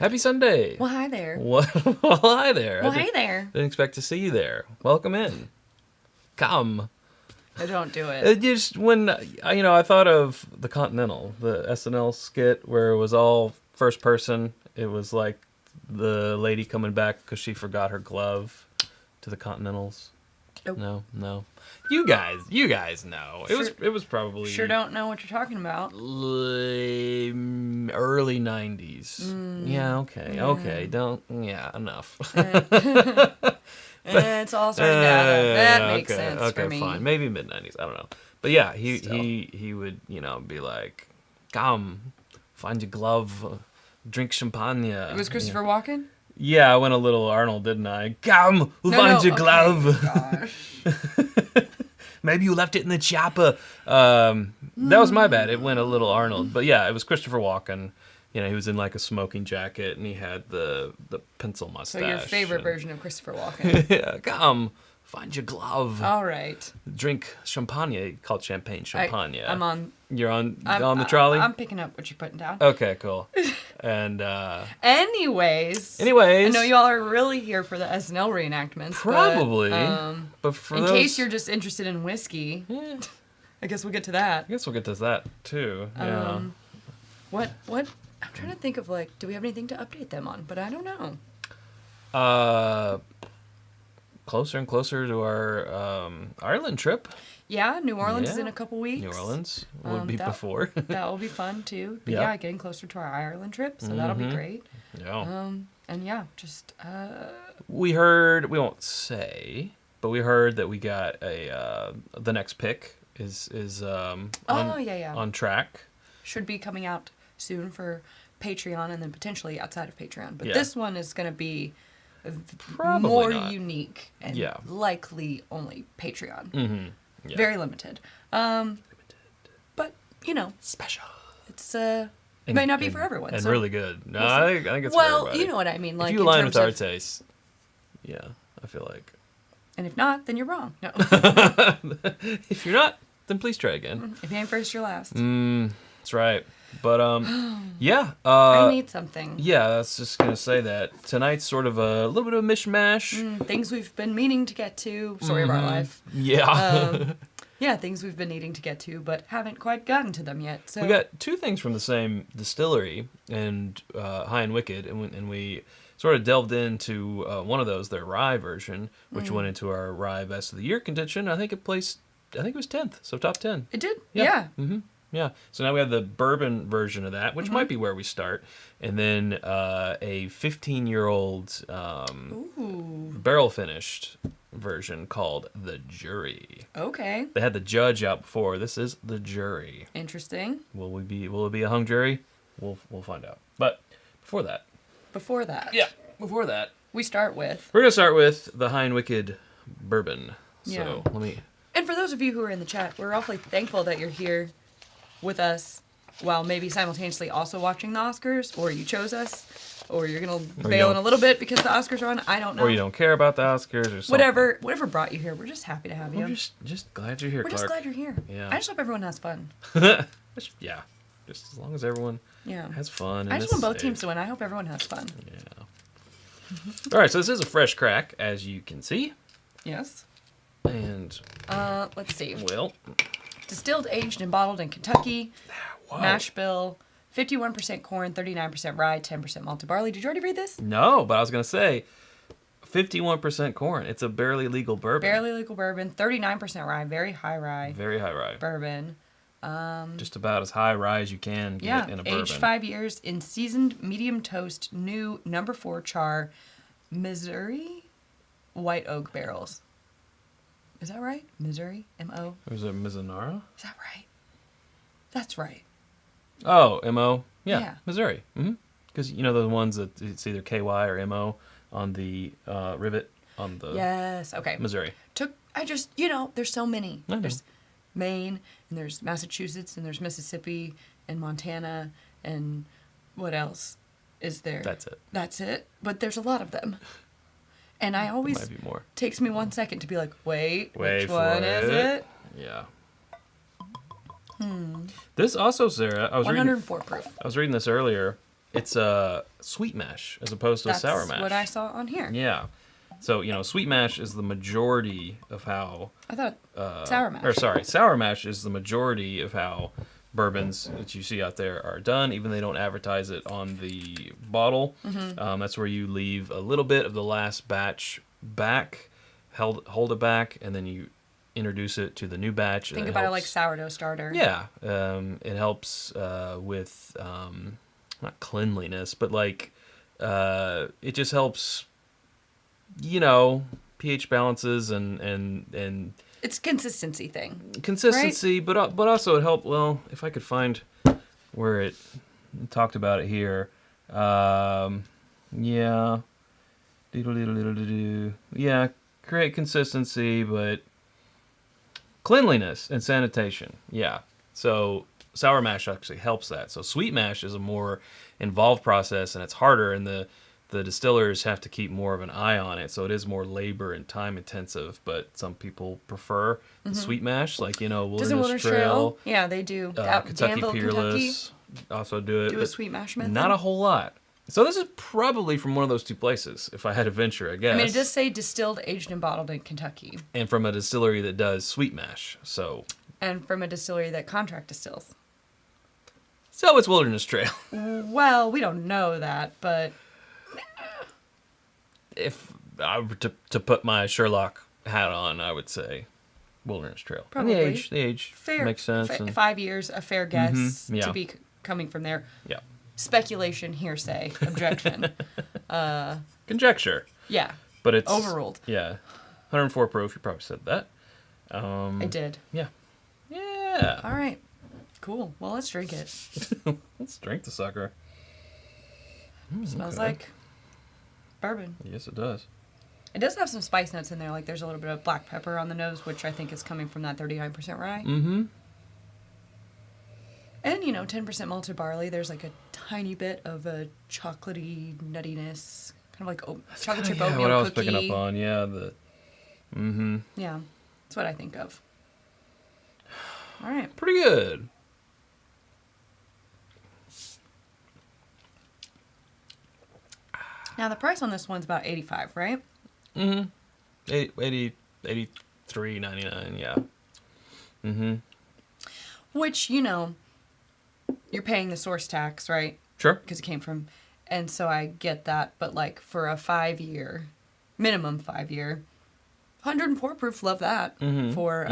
Happy Sunday. Well, hi there. Well, hi there. Well, hey there. Didn't expect to see you there. Welcome in. Come. Don't do it. It just when I thought of the Continental, the SNL skit where it was all first person. It was like the lady coming back because she forgot her glove to the Continentals. Nope. No. You guys know. It was probably Sure don't know what you're talking about. early 90s. Yeah, okay. Enough. It's all starting to add up. That makes sense for me. Okay, fine. Maybe mid 90s. I don't know. But yeah, he would, be like, "Come, find your glove, drink champagne." It was Christopher Walken? Yeah, I went a little Arnold, didn't I? Come, find your glove. Gosh. Maybe you left it in the chopper. That was my bad. It went a little Arnold. But yeah, it was Christopher Walken. He was in like a smoking jacket and he had the pencil mustache. So your favorite version of Christopher Walken. Yeah, come, find your glove. All right. Drink champagne, called champagne. I'm on. You're on the trolley? I'm picking up what you're putting down. Okay, cool. And Anyways, I know you all are really here for the SNL reenactments. Probably. But for in those... case you're just interested in whiskey, I guess we'll get to that. I guess we'll get to that too. Yeah. What? I'm trying to think of do we have anything to update them on? But I don't know. Closer and closer to our Ireland trip. Yeah, New Orleans is in a couple weeks. New Orleans would be before. That will be fun too. But yeah, getting closer to our Ireland trip, so that'll be great. Yeah. And yeah, just we heard, we won't say, but we heard that we got the next pick is on track. Should be coming out soon for Patreon and then potentially outside of Patreon. But this one is going to be probably more not. unique and likely only Patreon. Mm-hmm. Yeah. Very limited. But special. It's it might not be for everyone. And so really good. No, I think it's for well, everybody. you know what I mean. Like if you align with our taste, yeah, I feel like. And if not, then you're wrong. No. If you're not, then please try again. If you ain't first, you're last. That's right. But yeah. I need something. Yeah, I was just gonna say that tonight's sort of a little bit of a mishmash. Things we've been meaning to get to. Story of our life. Yeah. Yeah, things we've been needing to get to, but haven't quite gotten to them yet. So we got two things from the same distillery, and High and Wicked, and we sort of delved into one of those, their rye version, which went into our rye best of the year contention. I think it was 10th, so top 10. It did. Yeah. Mm-hmm. Yeah. So now we have the bourbon version of that, which might be where we start, and then a 15-year-old barrel finished version called the Jury. Okay. They had the Judge out before. This is the Jury. Interesting. Will it be a hung jury? We'll find out. But before that, we start with. We're gonna start with the High and Wicked bourbon. So let me. And for those of you who are in the chat, we're awfully thankful that you're here with us while maybe simultaneously also watching the Oscars, or you chose us, or you're going to bail in a little bit because the Oscars are on. I don't know. Or you don't care about the Oscars or something. Whatever brought you here. We're just happy to have you. We're just glad you're here, We're Clark. just glad you're here. Yeah. I just hope everyone has fun. Yeah. Just as long as everyone has fun. And I just want both teams to win. I hope everyone has fun. Yeah. All right, so this is a fresh crack, as you can see. Yes. And let's see. Well, distilled, aged, and bottled in Kentucky. wow. Mash bill. 51% corn, 39% rye, 10% malted barley. Did you already read this? No, but I was going to say 51% corn. It's a barely legal bourbon. Barely legal bourbon. 39% rye. Very high rye. Very high rye. Bourbon. Just about as high rye as you can get in a bourbon. Aged 5 years in seasoned medium toast, new No. 4 char, Missouri white oak barrels. Is that right? Missouri? M-O? Or is it Mizunara? Is that right? That's right. Oh, M-O? Yeah. Missouri. Because you know the ones that it's either K-Y or M-O on the rivet on the Yes, okay. Missouri. There's so many. I know. There's Maine, and there's Massachusetts, and there's Mississippi, and Montana, and what else is there? That's it. But there's a lot of them. And I always, might be more. Takes me 1 second to be like, wait which one is it? Yeah. This also, Sarah, 104 proof. I was reading this earlier. It's a sweet mash as opposed to a sour mash. That's what I saw on here. Yeah. So, sweet mash is the majority of how... I thought sour mash. Sour mash is the majority of how bourbons that you see out there are done, even they don't advertise it on the bottle. That's where you leave a little bit of the last batch back, hold it back, and then you introduce it to the new batch. Think about it like sourdough starter. Yeah. It helps with, not cleanliness, but like, it just helps... pH balances and it's a consistency thing. Consistency, right? but also it helped. Well, if I could find where it talked about it here, yeah, yeah, create consistency, but cleanliness and sanitation. Yeah, so sour mash actually helps that. So sweet mash is a more involved process, and it's harder, and the distillers have to keep more of an eye on it, so it is more labor and time intensive. But some people prefer the sweet mash, like Wilderness Trail. Yeah, they do. Kentucky Danville, Peerless also do it. Do a sweet mash method. Not a whole lot. So this is probably from one of those two places, if I had to venture, I guess. I mean, it does say distilled, aged, and bottled in Kentucky. And from a distillery that does sweet mash, so. And from a distillery that contract distills. So it's Wilderness Trail. Well, we don't know that, but. If I were to put my Sherlock hat on, I would say Wilderness Trail. Probably. And the age fair, makes sense. 5 years, a fair guess yeah. to be coming from there. Yeah. Speculation, hearsay, objection. Conjecture. Yeah. But it's overruled. Yeah. 104 proof, you probably said that. I did. Yeah. Yeah. All right. Cool. Well, let's drink it. Let's drink the sucker. Smells like bourbon. Yes, it does. It does have some spice notes in there. Like there's a little bit of black pepper on the nose, which I think is coming from that 39% rye. Mm-hmm. And, 10% malted barley. There's like a tiny bit of a chocolatey nuttiness. Kind of like chocolate chip oatmeal what I was cookie. picking up on. Yeah, Yeah, that's what I think of. All right. Pretty good. Now, the price on this one's about $85, right? Mm-hmm. 83.99, yeah. Mm-hmm. Which, you're paying the source tax, right? Sure. Because it came from... And so I get that. But, like, for a 5-year, minimum 5-year, 104 proof, love that. Mm-hmm. For...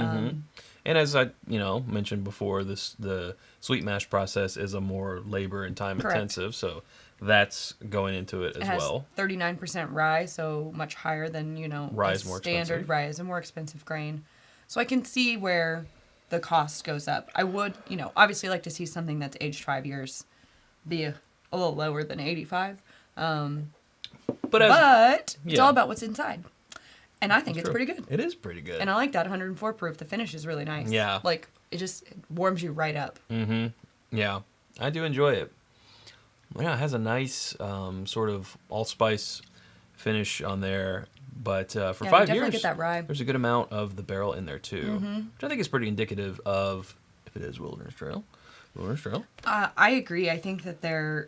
And as I, mentioned before, the sweet mash process is a more labor and time intensive, so that's going into it as well. It has 39% rye, so much higher than, rye is more standard expensive. rye is a more expensive grain. So I can see where the cost goes up. I would, obviously like to see something that's aged 5 years be a little lower than 85. But it's all about what's inside. And I think it's pretty good. It is pretty good. And I like that 104 proof. The finish is really nice. Yeah. Like, it warms you right up. Mm-hmm. Yeah. I do enjoy it. Yeah, it has a nice sort of allspice finish on there. But for 5 years, get that rye. There's a good amount of the barrel in there, too. Mm-hmm. Which I think is pretty indicative of, if it is Wilderness Trail. I agree. I think that they're,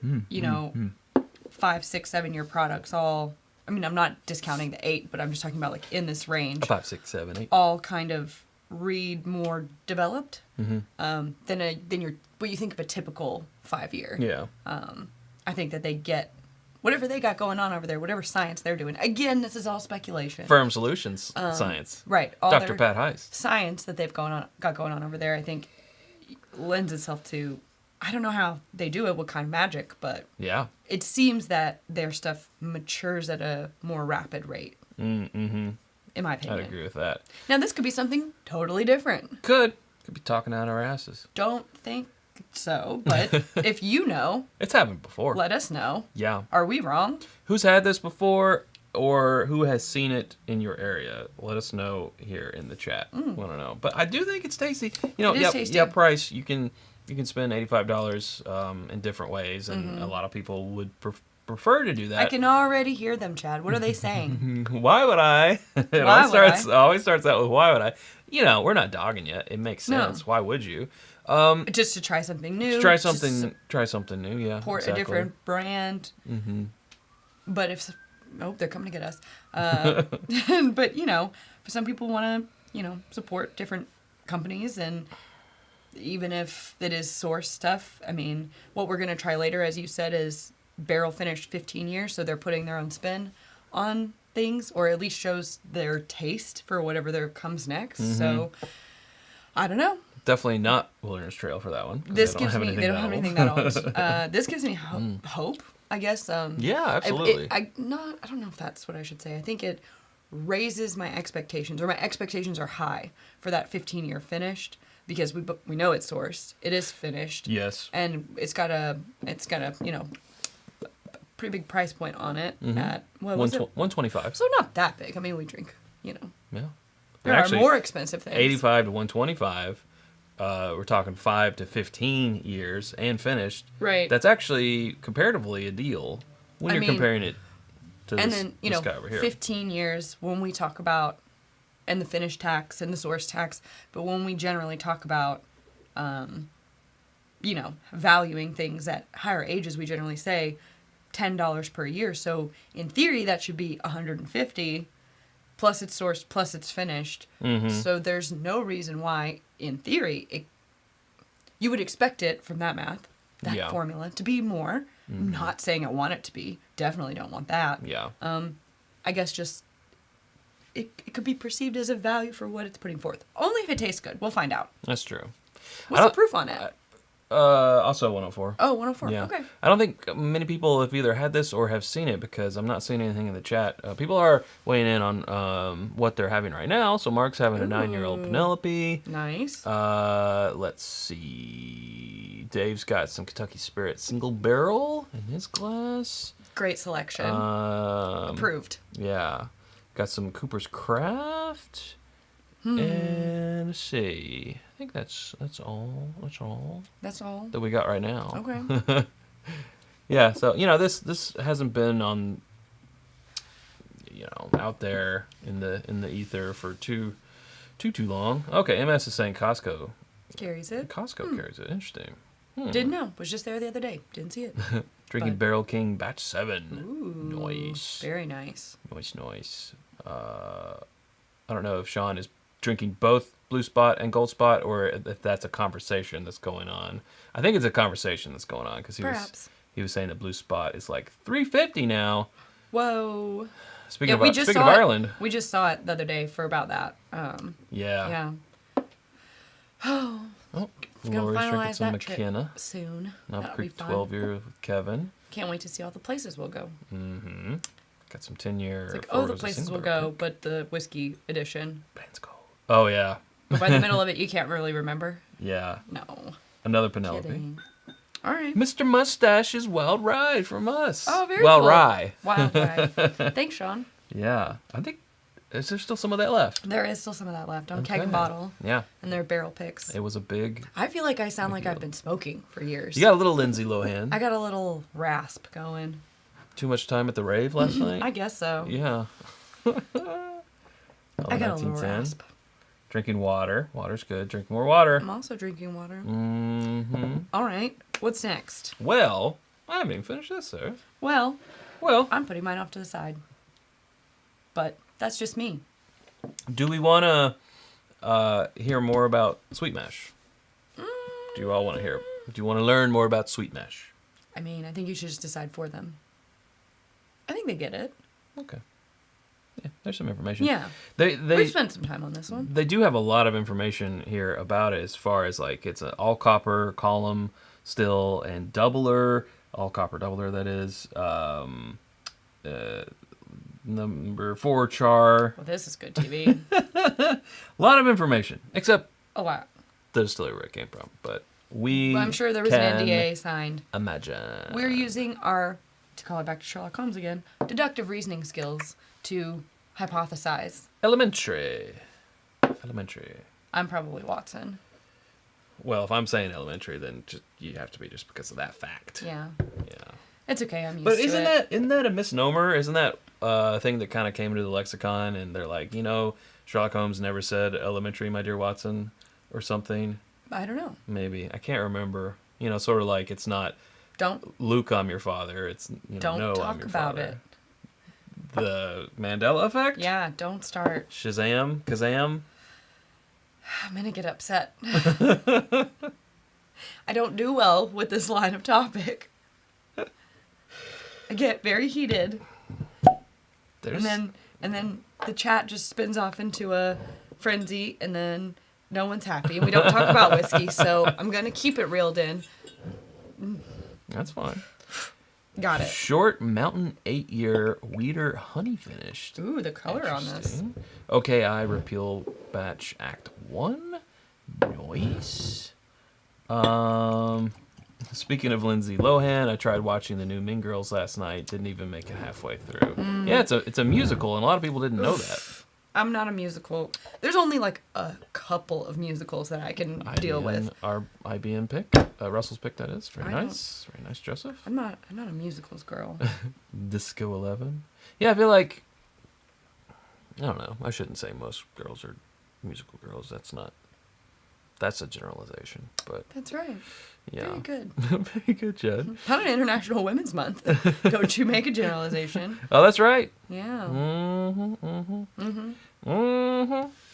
5, 6, 7 year products all... I mean, I'm not discounting the 8, but I'm just talking about like in this range. 5, 6, 7, 8. All kind of read more developed than what you think of a typical 5-year. Yeah. I think that they get whatever they got going on over there, whatever science they're doing. Again, this is all speculation. Firm Solutions science. Right. All Dr. Pat Heiss. Science that they've got going on over there, I think, lends itself to. I don't know how they do it, what kind of magic, but yeah, it seems that their stuff matures at a more rapid rate. Mm-hmm. In my opinion. I'd agree with that. Now, this could be something totally different. Could be talking out our asses. Don't think so, but if you know... It's happened before. Let us know. Yeah. Are we wrong? Who's had this before or who has seen it in your area? Let us know here in the chat. Want to know. But I do think it's tasty. It is tasty. Yeah, price, you can spend $85 in different ways, and a lot of people would prefer to do that. I can already hear them, Chad. What are they saying? Why would I? It always starts out with why would I? We're not dogging you. It makes sense. No. Why would you? Just to try something new. Try just something new. Yeah, support a different brand. Mm-hmm. But if they're coming to get us. But for some people want to support different companies, and even if it is source stuff, I mean, what we're gonna try later, as you said, is barrel finished 15 years, so they're putting their own spin on things, or at least shows their taste for whatever there comes next. Mm-hmm. So I don't know. Definitely not Wilderness Trail for that one. This gives me they don't have anything that old. This gives me hope, I guess. Yeah, absolutely. I don't know if that's what I should say. I think it raises my expectations, or my expectations are high for that 15-year finished, because we know it's sourced. It is finished. Yes. And it's got a pretty big price point on it at what was it? $125. So not that big. I mean, we drink, Yeah. There are more expensive things. 85 to 125. We're talking 5 to 15 years and finished. Right. That's actually comparatively a deal when you're comparing it to this guy over here. 15 years when we talk about, and the finish tax and the source tax, but when we generally talk about, valuing things at higher ages, we generally say $10 per year. So in theory, that should be $150 plus it's sourced plus it's finished. Mm-hmm. So there's no reason why, in theory, you would expect it from that math, that formula, to be more. Mm-hmm. Not saying I want it to be. Definitely don't want that. Yeah. I guess just it could be perceived as a value for what it's putting forth. Only if it tastes good. We'll find out. That's true. What's the proof on it? Also 104. Oh, 104. Yeah. Okay. I don't think many people have either had this or have seen it, because I'm not seeing anything in the chat. People are weighing in on what they're having right now. So Mark's having a 9-year-old Penelope. Nice. Let's see. Dave's got some Kentucky Spirit single barrel in his glass. Great selection. Approved. Yeah. Got some Cooper's Craft. And let's see. I think that's all. That's all That we got right now. Okay. Yeah. So this hasn't been on out there in the ether for too long. Okay. MS is saying Costco carries it. Costco carries it. Interesting. Didn't know. Was just there the other day. Didn't see it. Drinking Barrel King Batch 7. Ooh, Nice. Very nice. Nice. I don't know if Sean is drinking both Blue Spot and Gold Spot, or if that's a conversation that's going on. I think it's a conversation that's going on, because he was saying that Blue Spot is like $3.50 now. Whoa. Speaking of Ireland, we just saw it the other day for about that. Yeah. Oh. Lori's drinking some McKenna. Soon. Knob Creek 12 year with Kevin. Can't wait to see all the places we'll go. Mm-hmm. Got some 10-year. It's like, the places we'll go, but the whiskey edition. Band's cold. Oh, yeah. By the middle of it, you can't really remember. Yeah. No. Another Penelope. Kidding. All right. Mr. Mustache's Wild Rye from us. Oh, very cool. Rye. Wild Rye. Thanks, Sean. Yeah. I think, is there still some of that left? There is still some of that left on keg and bottle. Yeah. And they're barrel picks. It was a big... I feel like I sound like I've been smoking for years. You got a little Lindsay Lohan. I got a little rasp going. Too much time at the rave last night? I guess so. Yeah. I got a little rasp. Drinking water. Water's good. Drink more water. I'm also drinking water. Mm-hmm. All right. What's next? Well, I haven't even finished this, sir. Well, Well, I'm putting mine off to the side. But that's just me. do we want to hear more about Sweet Mash? Do you all want to hear? Do you want to learn more about Sweet Mash? I mean, I think you should just decide for them. I think they get it. Okay. Yeah, there's some information. Yeah. They spent some time on this one. They do have a lot of information here about it, as far as like it's an all copper column still and doubler, all copper doubler that is. Number 4 char. Well, this is good TV. A lot of information, except A lot. the distillery where it came from. But I'm sure there was an NDA signed. Imagine. We're using our, to call it back to Sherlock Holmes again, deductive reasoning skills to hypothesize. Elementary. I'm probably Watson. Well, if I'm saying elementary, then you have to be just because of that fact. Yeah. Yeah. It's okay. I'm used But to it. isn't that a misnomer? Isn't that a thing that kind of came into the lexicon, and they're like, Sherlock Holmes never said elementary, my dear Watson, or something? I don't know. Maybe. I can't remember. Sort of like it's not Don't Luke, I'm your father. It's, don't no, I'm talk your about father. it. The Mandela effect? Yeah, don't start. Shazam? Kazam? I'm gonna get upset. I don't do well with this line of topic. I get very heated. And then the chat just spins off into a frenzy, and then no one's happy, and we don't talk about whiskey, so I'm gonna keep it reeled in. That's fine. Got it. Short Mountain 8-year Weeder honey finished. Ooh, the color on this. OKI Repeal Batch Act 1. Nice. Speaking of Lindsay Lohan, I tried watching the new Mean Girls last night. Didn't even make it halfway through. Yeah, it's a musical, and a lot of people didn't know that. I'm not a musical. There's only like a couple of musicals that I can deal with. Our IBM pick, Russell's pick, that is. Very nice, Joseph. I'm not a musicals girl. Disco 11. Yeah, I feel like, I don't know. I shouldn't say most girls are musical girls. That's a generalization, but That's right. yeah. Very good. Very good, Jed. Not an International Women's Month. Don't you make a generalization. Oh, that's right. Yeah.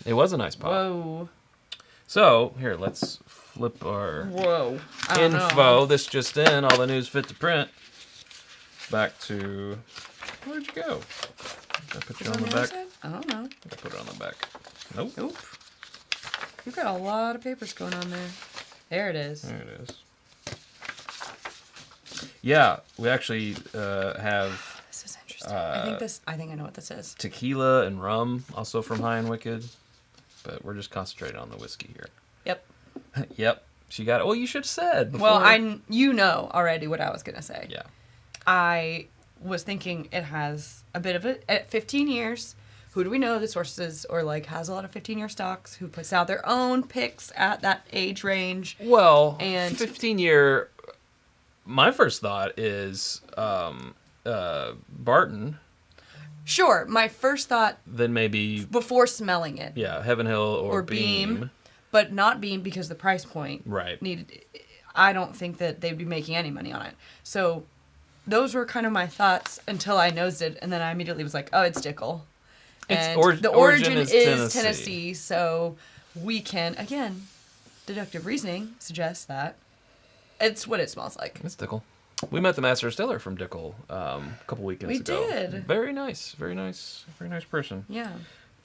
It was a nice pop. Whoa. So, here, let's flip our Whoa. I don't info. know. This just in, all the news fit to print. Back to, where'd you go? Did I put you on the back? I don't know. I put it on the back. Nope. Nope. You've got a lot of papers going on there. There it is. There it is. Yeah, we actually have This is interesting. I think I know what this is. tequila and rum, also from High and Wicked. But we're just concentrating on the whiskey here. Yep. Yep. She got it. Well, you should have said before. Well, you know already what I was going to say. Yeah. I was thinking it has a bit of it. At 15 years, who do we know that sources or like has a lot of 15-year stocks, who puts out their own picks at that age range? Well, and 15-year, my first thought is Barton. Sure, my first thought Then maybe, before smelling it. yeah, Heaven Hill or Beam. But not Beam because the price point Right. needed. I don't think that they'd be making any money on it. So those were kind of my thoughts until I nosed it, and then I immediately was like, oh, it's Dickel. And the origin is Tennessee, so we can, again, deductive reasoning suggests that it's what it smells like. It's Dickel. We met the master distiller from Dickel a couple weekends ago. We did. Very nice. Very nice person. Yeah.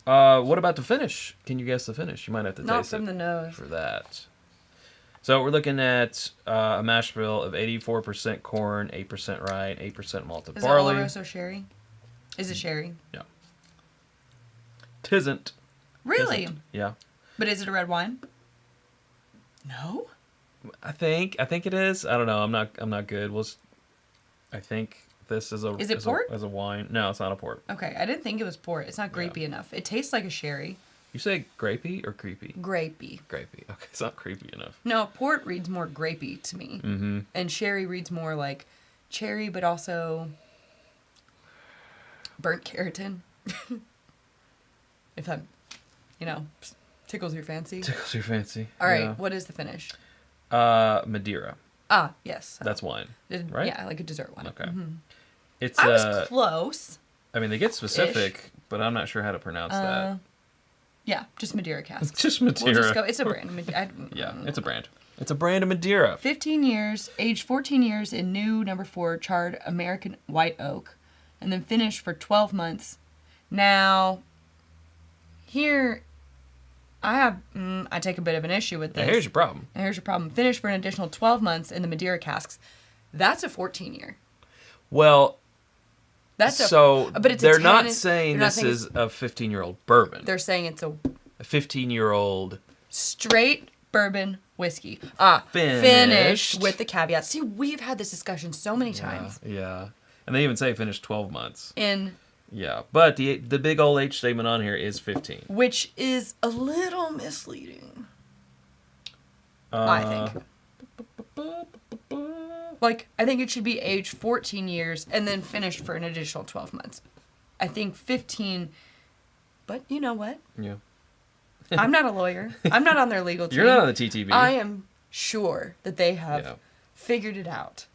What about the finish? Can you guess the finish? You might have to Not taste from it the nose. for that. So we're looking at a mash bill of 84% corn, 8% rye, and 8% malted Is barley. it Oloroso sherry? Is it sherry? Yeah. Tisn't. Really? Tisn't. Yeah. But is it a red wine? No. I think it is. I don't know. I'm not good. I think this is a. Is it port? As a wine? No, it's not a port. Okay, I didn't think it was port. It's not grapey enough. It tastes like a sherry. You say grapey or creepy? Grapey. Grapey. Okay, it's not creepy enough. No, port reads more grapey to me. Mm-hmm. And sherry reads more like cherry, but also burnt keratin. If that, tickles your fancy. Tickles your fancy. All right, Yeah. what is the finish? Madeira. Ah, yes. That's wine, right? Yeah, like a dessert one. Okay. Mm-hmm. It's. I was close. I mean, they get specific, but I'm not sure how to pronounce that. Yeah, just Madeira cask. Just Madeira. We'll just go. It's a brand. Yeah, it's a brand. It's a brand of Madeira. 15 years, aged 14 years in new number 4 charred American white oak, and then finished for 12 months. Now, here, I take a bit of an issue with this. Now, here's your problem. And here's your problem. Finished for an additional 12 months in the Madeira casks. That's a 14-year. Well, but it's they're not saying this is a 15-year-old bourbon. They're saying it's a 15-year-old straight bourbon whiskey. Finished with the caveat. See, we've had this discussion so many times. Yeah. And they even say finished 12 months. Yeah, but the big old H statement on here is 15. Which is a little misleading. I think. Like, I think it should be aged 14 years and then finished for an additional 12 months. I think 15, but you know what? Yeah. I'm not a lawyer. I'm not on their legal team. You're not on the TTB. I am sure that they have Yeah. figured it out.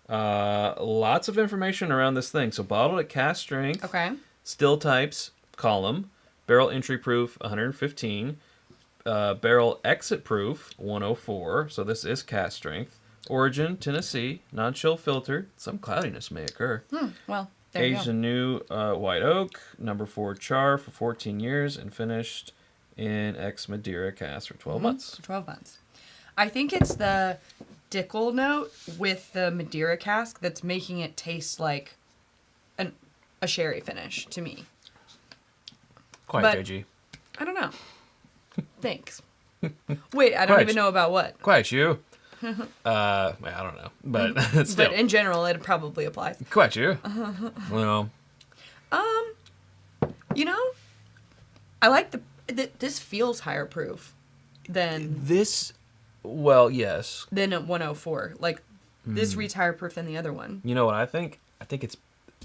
Lots of information around this thing. So bottled at cask strength. Okay. Still types, column. Barrel entry proof, 115. Barrel exit proof, 104. So this is cask strength. Origin, Tennessee. Non-chill filter. Some cloudiness may occur. Well, there you Aged go. in new white oak. Number 4 char for 14 years. And finished in ex Madeira cask for 12 months. For 12 months. I think it's the Dickel note with the Madeira cask that's making it taste like a sherry finish to me. Quite But- JG. I don't know. Thanks. Wait, I don't Quite. even know about what. Quite you. I don't know. But still. But in general, it probably applies. Quite you. Well, You know, I like this feels higher proof than this, well, yes. a 104. Like this reads higher proof than the other one. You know what I think? I think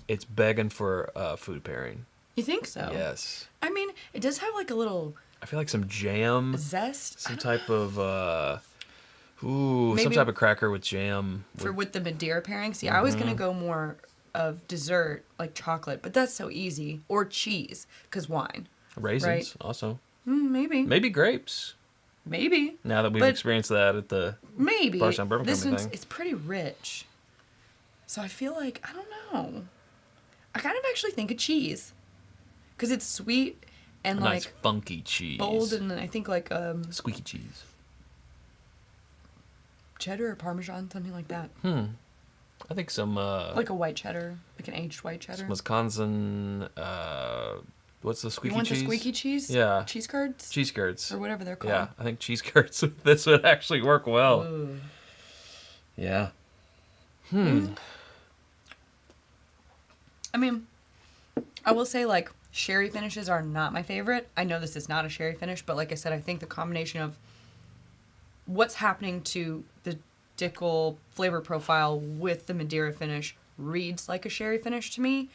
it's begging for food pairing. You think so? Yes. I mean, it does have like a little I feel like some jam, zest. some type of some Maybe- type of cracker with jam. With the Madeira pairing. See, I was gonna go more of dessert, like chocolate, but that's so easy. Or cheese, because wine. Raisins right. also. Maybe. Maybe grapes. Maybe. Now that we've But- experienced that at the Maybe. Barstown Bourbon This Company one's thing. it's pretty rich. So I feel like I don't know. I kind of actually think of cheese. Because it's sweet and a like nice funky cheese. bold and I think like Squeaky cheese. cheddar or parmesan, something like that. I think some Like a white cheddar, like an aged white cheddar. Wisconsin what's the You squeaky want cheese? the squeaky cheese? Yeah. Cheese curds? Cheese curds. Or whatever they're called. Yeah, I think cheese curds with this would actually work well. Ooh. Yeah. I mean, I will say like sherry finishes are not my favorite. I know this is not a sherry finish, but like I said, I think the combination of what's happening to the Dickel flavor profile with the Madeira finish reads like a sherry finish to me.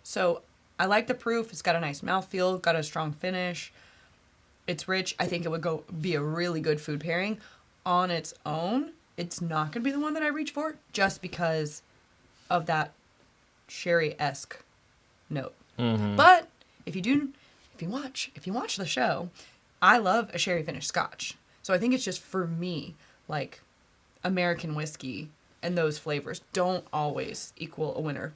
So I like the proof. It's got a nice mouthfeel, got a strong finish. It's rich. I think it would be a really good food pairing. On its own, it's not going to be the one that I reach for just because of that sherry-esque note. But if you watch the show, I love a sherry finished scotch. So I think it's just for me, like American whiskey and those flavors don't always equal a winner.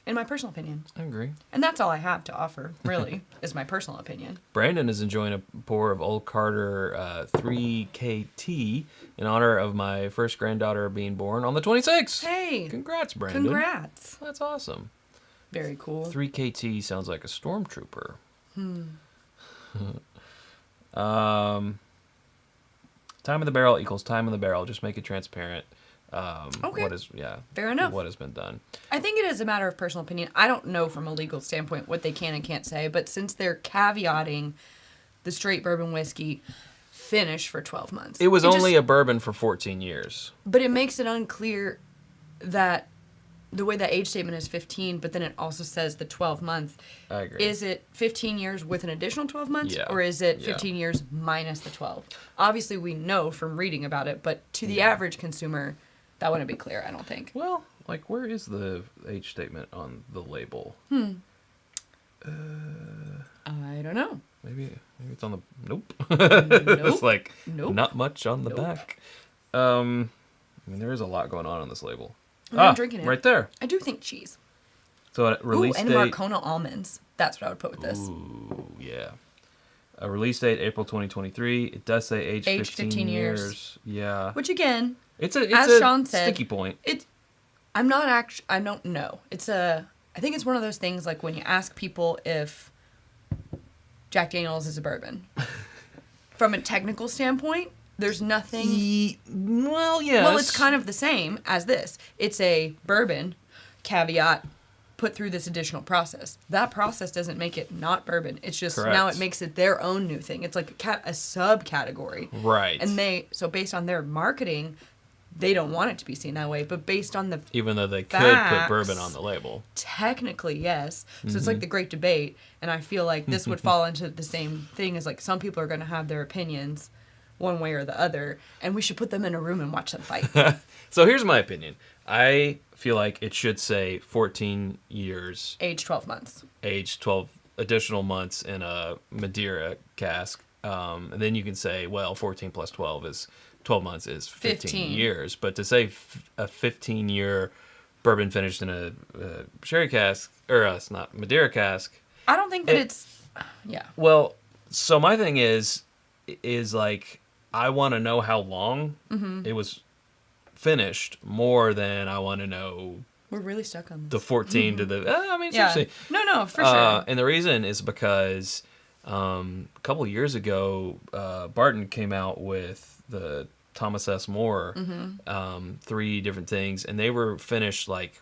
In my personal opinion. I agree. And that's all I have to offer, really, is my personal opinion. Brandon is enjoying a pour of Old Carter 3KT in honor of my first granddaughter being born on the 26th. Hey! Congrats, Brandon. Congrats. That's awesome. Very cool. 3KT sounds like a stormtrooper. Time of the barrel equals time of the barrel. Just make it transparent. Okay. Fair enough. What has been done. I think it is a matter of personal opinion. I don't know from a legal standpoint what they can and can't say, but since they're caveating the straight bourbon whiskey finish for 12 months. It was only just, a bourbon for 14 years. But it makes it unclear that the way that age statement is 15, but then it also says the 12 months. I agree. Is it 15 years with an additional 12 months? Yeah. Or is it Yeah. 15 years minus the 12? Obviously, we know from reading about it, but to the average consumer, that wouldn't be clear, I don't think. Well, like, where is the age statement on the label? I don't know. Maybe it's on the... Nope. Nope. It's like, Nope. not much on the Nope. back. I mean, there is a lot going on this label. I'm drinking it. Right there. I do think cheese. So a release and date... Marcona almonds. That's what I would put with this. Ooh, yeah. A release date, April 2023. It does say age 15 years. Yeah. Which again, It's a as Sean said, sticky point. I don't know. I think it's one of those things like when you ask people if Jack Daniels is a bourbon. From a technical standpoint, there's nothing. Well, yes. Well, it's kind of the same as this. It's a bourbon, caveat, put through this additional process. That process doesn't make it not bourbon. It's just Correct. now it makes it their own new thing. It's like a subcategory. Right. And so based on their marketing, they don't want it to be seen that way. But based on the Even though they could facts, put bourbon on the label. technically, yes. So it's like the great debate. And I feel like this would fall into the same thing as like some people are going to have their opinions one way or the other. And we should put them in a room and watch them fight. So here's my opinion. I feel like it should say 14 years, Age 12 months. age 12 additional months in a Madeira cask. And then you can say, well, 14 plus 12 is 12 months is 15 years. But to say a 15-year bourbon finished in a sherry cask, or it's not Madeira cask. I don't think that it's, yeah. Well, so my thing is like, I want to know how long it was finished more than I want to know We're really stuck on this. the 14 to the, I mean, Yeah. seriously. No, for sure. And the reason is because a couple of years ago, Barton came out with the Thomas S. Moore, 3 different things, and they were finished like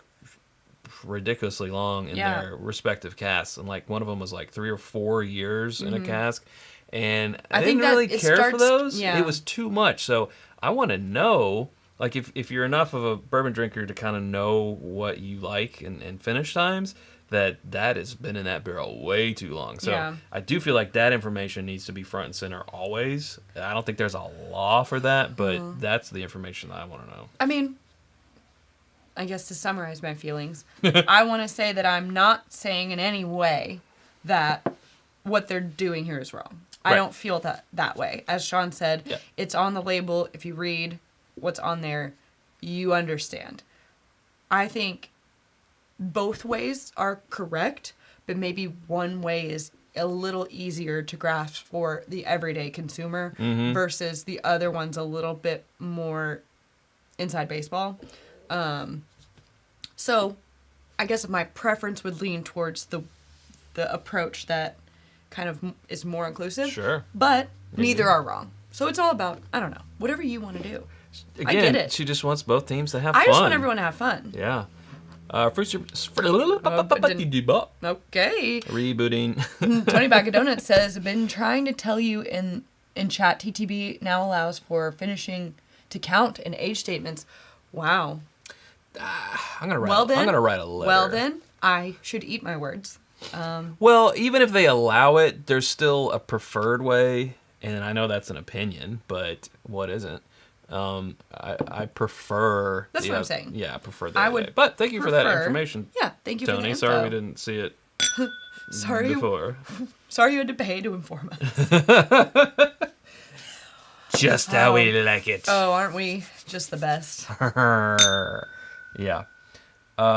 ridiculously long in their respective casks, and like one of them was like 3 or 4 years in a cask, and I didn't really care for those. Yeah. It was too much. So I want to know, like, if you're enough of a bourbon drinker to kind of know what you like and finish times, that has been in that barrel way too long. So I do feel like that information needs to be front and center always. I don't think there's a law for that, but that's the information that I want to know. I mean, I guess to summarize my feelings, I want to say that I'm not saying in any way that what they're doing here is wrong. I Right. don't feel that way. As Sean said, it's on the label. If you read what's on there, you understand. I think both ways are correct, but maybe one way is a little easier to grasp for the everyday consumer versus the other one's a little bit more inside baseball. So I guess my preference would lean towards the approach that kind of is more inclusive. Sure. But neither are wrong. So it's all about, I don't know, whatever you want to do. Again, I get it. she just wants both teams to have fun. I just want everyone to have fun. Yeah. Fruits didn't- Rebooting. Okay. Tony Bag of Donuts says, been trying to tell you in chat, TTB now allows for finishing to count in age statements. Wow. I'm gonna write a letter. Well then, I should eat my words. Well, even if they allow it, there's still a preferred way, and I know that's an opinion, but what isn't? I prefer. That's what I'm saying. Yeah, I prefer that way. But thank you for that information. Yeah, thank you for the Tony. info. Sorry we didn't see it before. Sorry you had to pay to inform us. Just how we like it. Oh, aren't we just the best? Yeah. All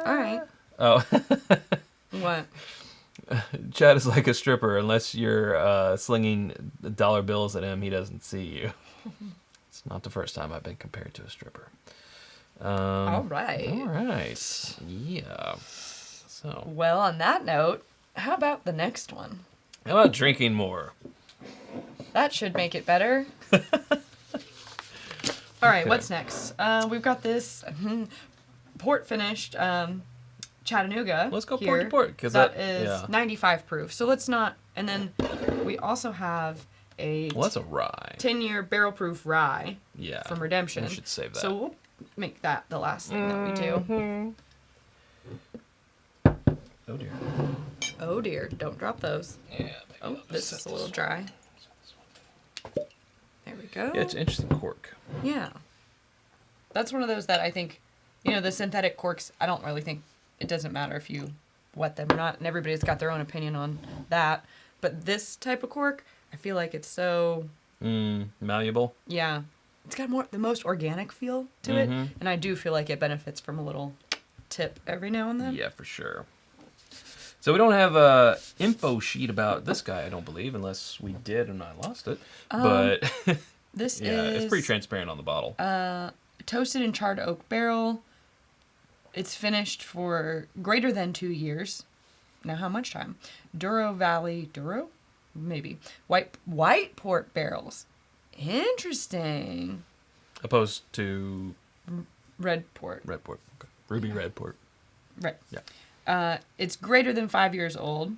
right. Oh. What? Chad is like a stripper. Unless you're slinging dollar bills at him, he doesn't see you. It's not the first time I've been compared to a stripper. All right. All right. Yeah. So. Well, on that note, how about the next one? How about drinking more? That should make it better. All right, what's next? We've got this port finished Chattanooga. Let's go here. port to port, because that is 95 proof. So let's not. And then we also have a Well, that's a rye. 10-year barrel proof rye. Yeah. From Redemption. We should save that. So we'll make that the last thing that we do. Oh dear. Oh dear! Don't drop those. Yeah. Oh, this is a little dry. There we go. Yeah, it's an interesting cork. Yeah. That's one of those that I think, the synthetic corks, I don't really think it doesn't matter if you wet them or not, and everybody's got their own opinion on that. But this type of cork, I feel like it's so... Malleable? Yeah. It's got the most organic feel to it, and I do feel like it benefits from a little tip every now and then. Yeah, for sure. So we don't have a info sheet about this guy, I don't believe, unless we did and I lost it. But this yeah, is... it's pretty transparent on the bottle. Toasted in charred oak barrel. It's finished for greater than 2 years. Now, how much time? Duro Valley, maybe white port barrels. Interesting. Opposed to Red port. red port. Okay. Ruby red port. Right. Yeah. It's greater than 5 years old.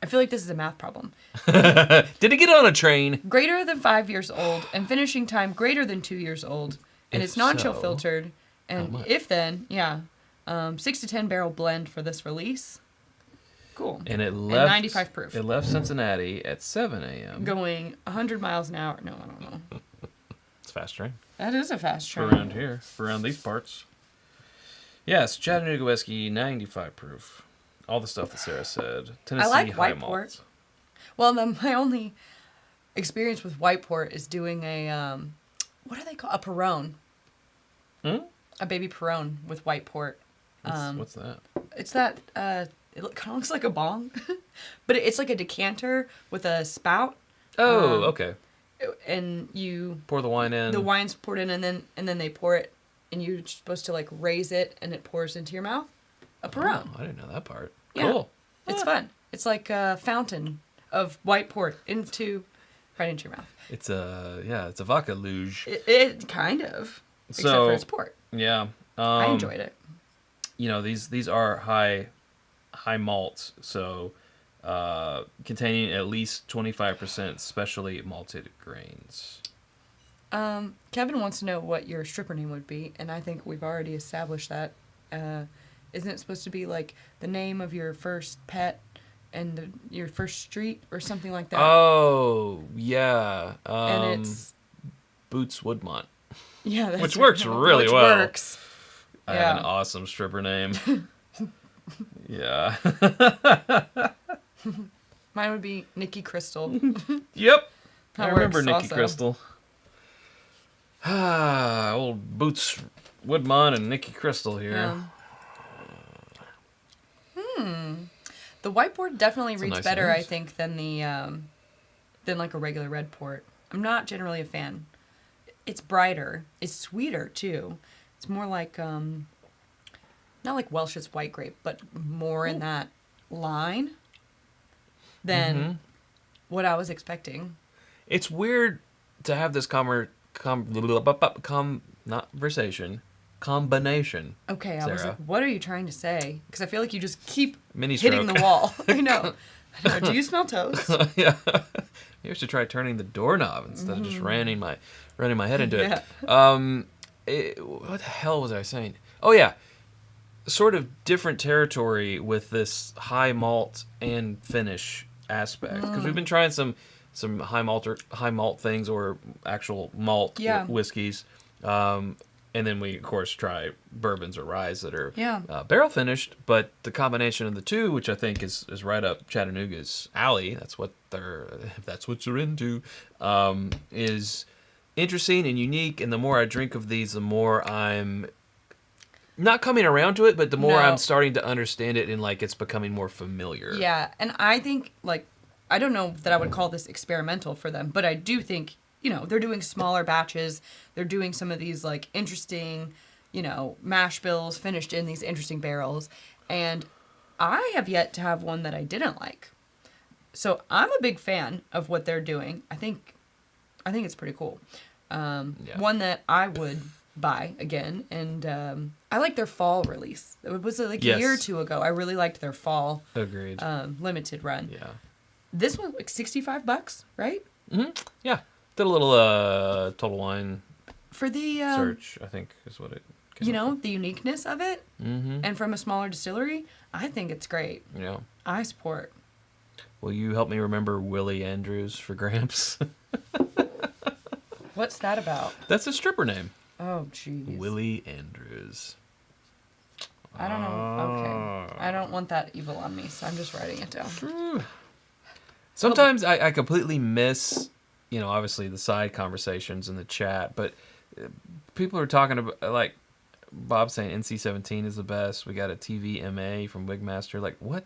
I feel like this is a math problem. Did it get on a train? Greater than 5 years old, and finishing time greater than 2 years old, and If it's non-chill so, filtered. And how much? if then, 6 to 10 barrel blend for this release. Cool. And it left 95 proof. It left Cincinnati at 7 a.m. Going 100 miles an hour. No, I don't know. It's a fast train. That is a fast For train. around here, for around these parts. Yes, Chattanooga whiskey, 95 proof. All the stuff that Sarah said. Tennessee like high white malt. port. Well, my only experience with white port is doing a, what do they call a Perone? A baby Perone with white port. What's that? It's that, it kind of looks like a bong, but it's like a decanter with a spout. Oh, okay. And you Pour the wine in. the wine's poured in, and then they pour it, and you're supposed to like raise it, and it pours into your mouth. A Perone. Oh, I didn't know that part. Yeah. Cool. It's fun. It's like a fountain of white port right into your mouth. It's a vodka luge. It kind of, except So- for its port. Yeah. I enjoyed it. You know, these are high malts, so containing at least 25% specially malted grains. Kevin wants to know what your stripper name would be, and I think we've already established that. Isn't it supposed to be like the name of your first pet and your first street or something like that? Oh, yeah. And it's Boots Woodmont. yeah, that's Which works really which well. Works. I have an awesome stripper name. Yeah. Mine would be Nikki Crystal. Yep. That I remember works Nikki also. Crystal. Ah, old Boots Woodmont and Nikki Crystal here. The white port definitely a reads nice better, nose. I think, than than like a regular red port. I'm not generally a fan. It's brighter. It's sweeter too. It's more like not like Welch's white grape, but more in that line than what I was expecting. It's weird to have this combination. Okay, I was Sarah. like, what are you trying to say? Because I feel like you just keep Mini hitting stroke. the wall. I know. Do you smell toast? Yeah. Maybe I should try turning the doorknob instead of just running my head into it. What the hell was I saying? Oh yeah, sort of different territory with this high malt and finish aspect because we've been trying some high malt things or actual malt whiskeys. And then we, of course, try bourbons or ryes that are barrel finished, but the combination of the two, which I think is right up Chattanooga's alley, if that's what you're into, is interesting and unique. And the more I drink of these, the more I'm not coming around to it, but the more I'm starting to understand it and like it's becoming more familiar. Yeah, and I think like I don't know that I would call this experimental for them, but I do think they're doing smaller batches. They're doing some of these like interesting, mash bills finished in these interesting barrels. And I have yet to have one that I didn't like. So I'm a big fan of what they're doing. I think it's pretty cool. One that I would buy again. And I like their fall release. It was like a year or two ago. I really liked their fall Agreed. limited run. Yeah. This one like $65, right? Mm-hmm. Yeah. Did a little Total Wine For the search, I think is what it came up with. the uniqueness of it, and from a smaller distillery, I think it's great. Yeah. I support. Will you help me remember Willie Andrews for Gramps? What's that about? That's a stripper name. Oh, jeez. Willie Andrews. I don't know. Okay. I don't want that evil on me, so I'm just writing it down. Sometimes I completely miss, obviously the side conversations in the chat, but people are talking about, like, Bob saying NC-17 is the best. We got a TVMA from Wigmaster. Like, what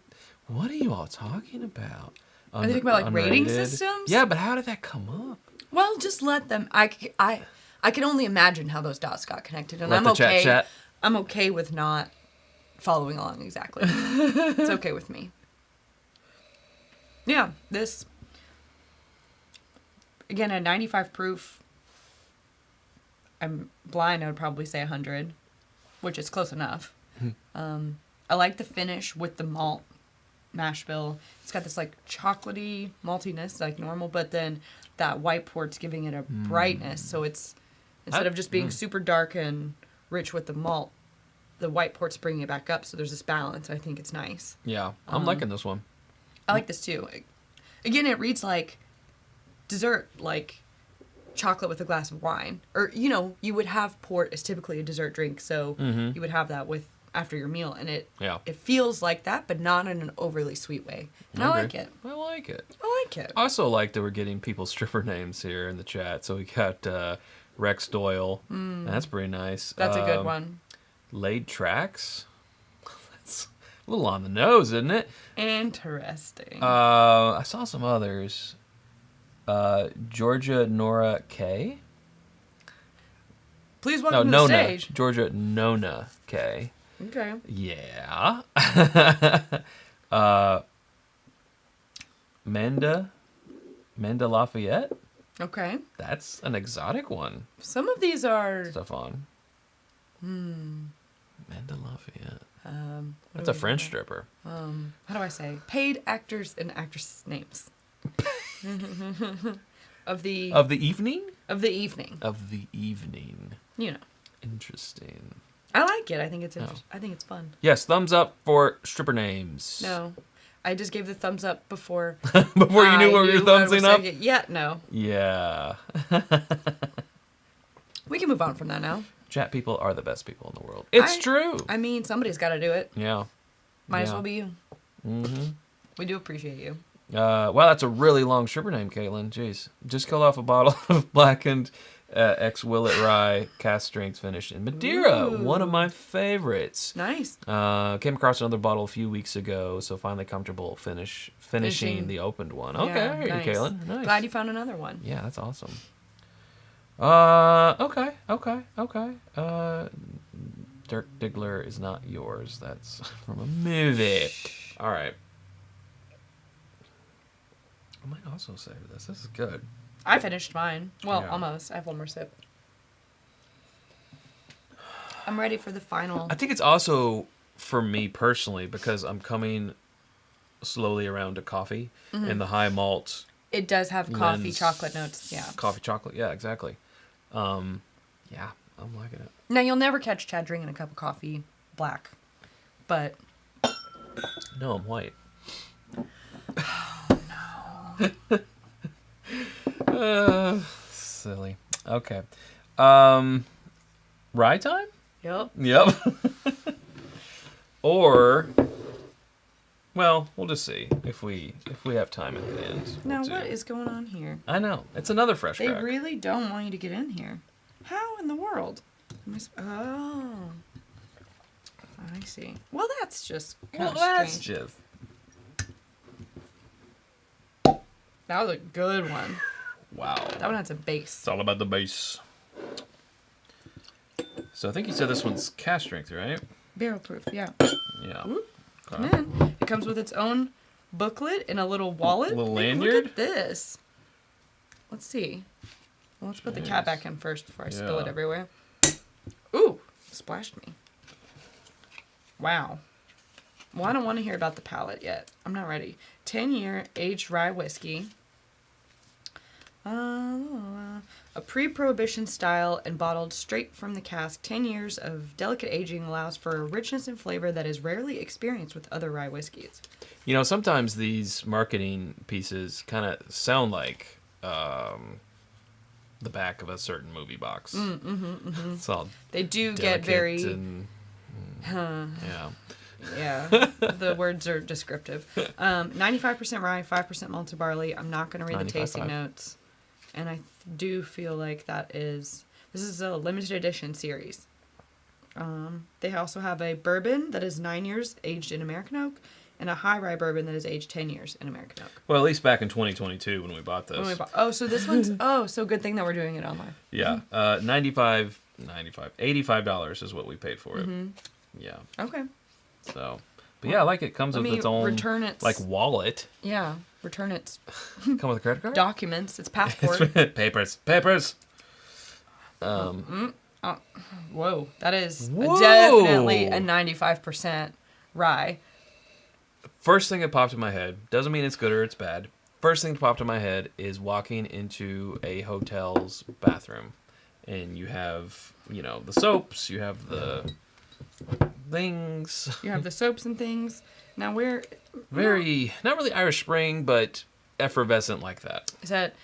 are you all talking about? Are they talking about, like, rating Unrated? systems? Yeah, but how did that come up? Well, just let them. I can only imagine how those dots got connected, and Let I'm the okay. chat. I'm okay with not following along exactly. It's okay with me. Yeah, this again at 95 proof. I'm blind. I would probably say 100, which is close enough. I like the finish with the malt mash bill. It's got this like chocolatey maltiness, like normal, but then that white port's giving it a brightness. So it's instead of just being super dark and rich with the malt, the white port's bringing it back up. So there's this balance. I think it's nice. Yeah, I'm liking this one. I like this too. Again, it reads like dessert, like chocolate with a glass of wine. Or, you know, you would have port as typically a dessert drink, so you would have that with after your meal, and it feels like that, but not in an overly sweet way. And I like it. I like it. I like it. I also like that we're getting people's stripper names here in the chat. So we got Rex Doyle. That's pretty nice. That's a good one. Laid Tracks. That's a little on the nose, isn't it? Interesting. I saw some others. Georgia Nora K. Please welcome to Nona. the stage. Georgia Nona K. Okay. Yeah. Manda Lafayette. Okay. That's an exotic one. Some of these are... Stefan. Manda Lafayette. What That's do a we French have? stripper. How do I say? Paid actors and actress names. Of the evening? Of the evening. Of the evening. You know. Interesting. I like it. I think it's I think it's fun. Yes, thumbs up for stripper names. No. I just gave the thumbs up before Before you knew what you were thumbsing up? Yeah, no. Yeah. We can move on from that now. Chat people are the best people in the world. It's true. I mean, somebody's got to do it. Yeah. Might as well be you. Mm-hmm. We do appreciate you. Wow, that's a really long stripper name, Caitlin. Jeez. Just killed off a bottle of blackened ex-Willet Rye cast strength finished in Madeira. Ooh. One of my favorites. Nice. Came across another bottle a few weeks ago, so finally comfortable finishing the opened one. Okay, Yeah, I hear nice. you, Caitlin. Nice. Glad you found another one. Yeah, that's awesome. Okay. Dirk Diggler is not yours. That's from a movie. All right. I might also save this. This is good. I finished mine. Well, Yeah. almost. I have one more sip. I'm ready for the final. I think it's also for me personally because I'm coming slowly around to coffee and the high malt. It does have coffee, lends chocolate notes. Yeah. Coffee, chocolate. Yeah, exactly. Yeah, I'm liking it. Now, you'll never catch Chad drinking a cup of coffee black. But... No, I'm white. Silly. Okay. Rye time? Yep. Yep. Or, well, we'll just see if we have time at the end. Now, We'll what do. is going on here? I know. It's another fresh They crack. really don't want you to get in here. How in the world? Oh. I see. Well, that's just kind of that's strange. just... That was a good one. Wow. That one had some bass. It's all about the base. So I think you said this one's cast strength, right? Barrel proof, yeah. Yeah. Come in. It comes with its own booklet and a little wallet. Little Hey, lanyard? Look at this. Let's see. Well, let's put the cat back in first before I spill it Yeah. everywhere. Ooh, splashed me. Wow. Well, I don't want to hear about the palate yet. I'm not ready. 10-year aged rye whiskey. A pre-prohibition style and bottled straight from the cask. 10 years of delicate aging allows for a richness and flavor that is rarely experienced with other rye whiskeys. You know, sometimes these marketing pieces kind of sound like the back of a certain movie box. It's all They do delicate get very... and, yeah. Yeah, the words are descriptive. 95% rye, 5% malted barley. I'm not going to read the tasting 95.5. notes. And I do feel like this is a limited edition series. They also have a bourbon that is 9 years aged in American oak and a high rye bourbon that is aged 10 years in American oak. Well, at least back in 2022 when we bought this. So this one's, so good thing that we're doing it online. Yeah, $85 is what we paid for it. Yeah. Okay. So, but yeah, I like it. Comes Let with me its own return its- like wallet. Yeah, return its Come with a credit card. documents, its passport. Papers. Whoa, that is Whoa. definitely a 95% rye. First thing that popped in my head, doesn't mean it's good or it's bad. First thing that popped in my head is walking into a hotel's bathroom. And you have, the soaps, you have the things. You have the soaps and things. Now we're... Very, not really Irish Spring, but effervescent like that. Is that...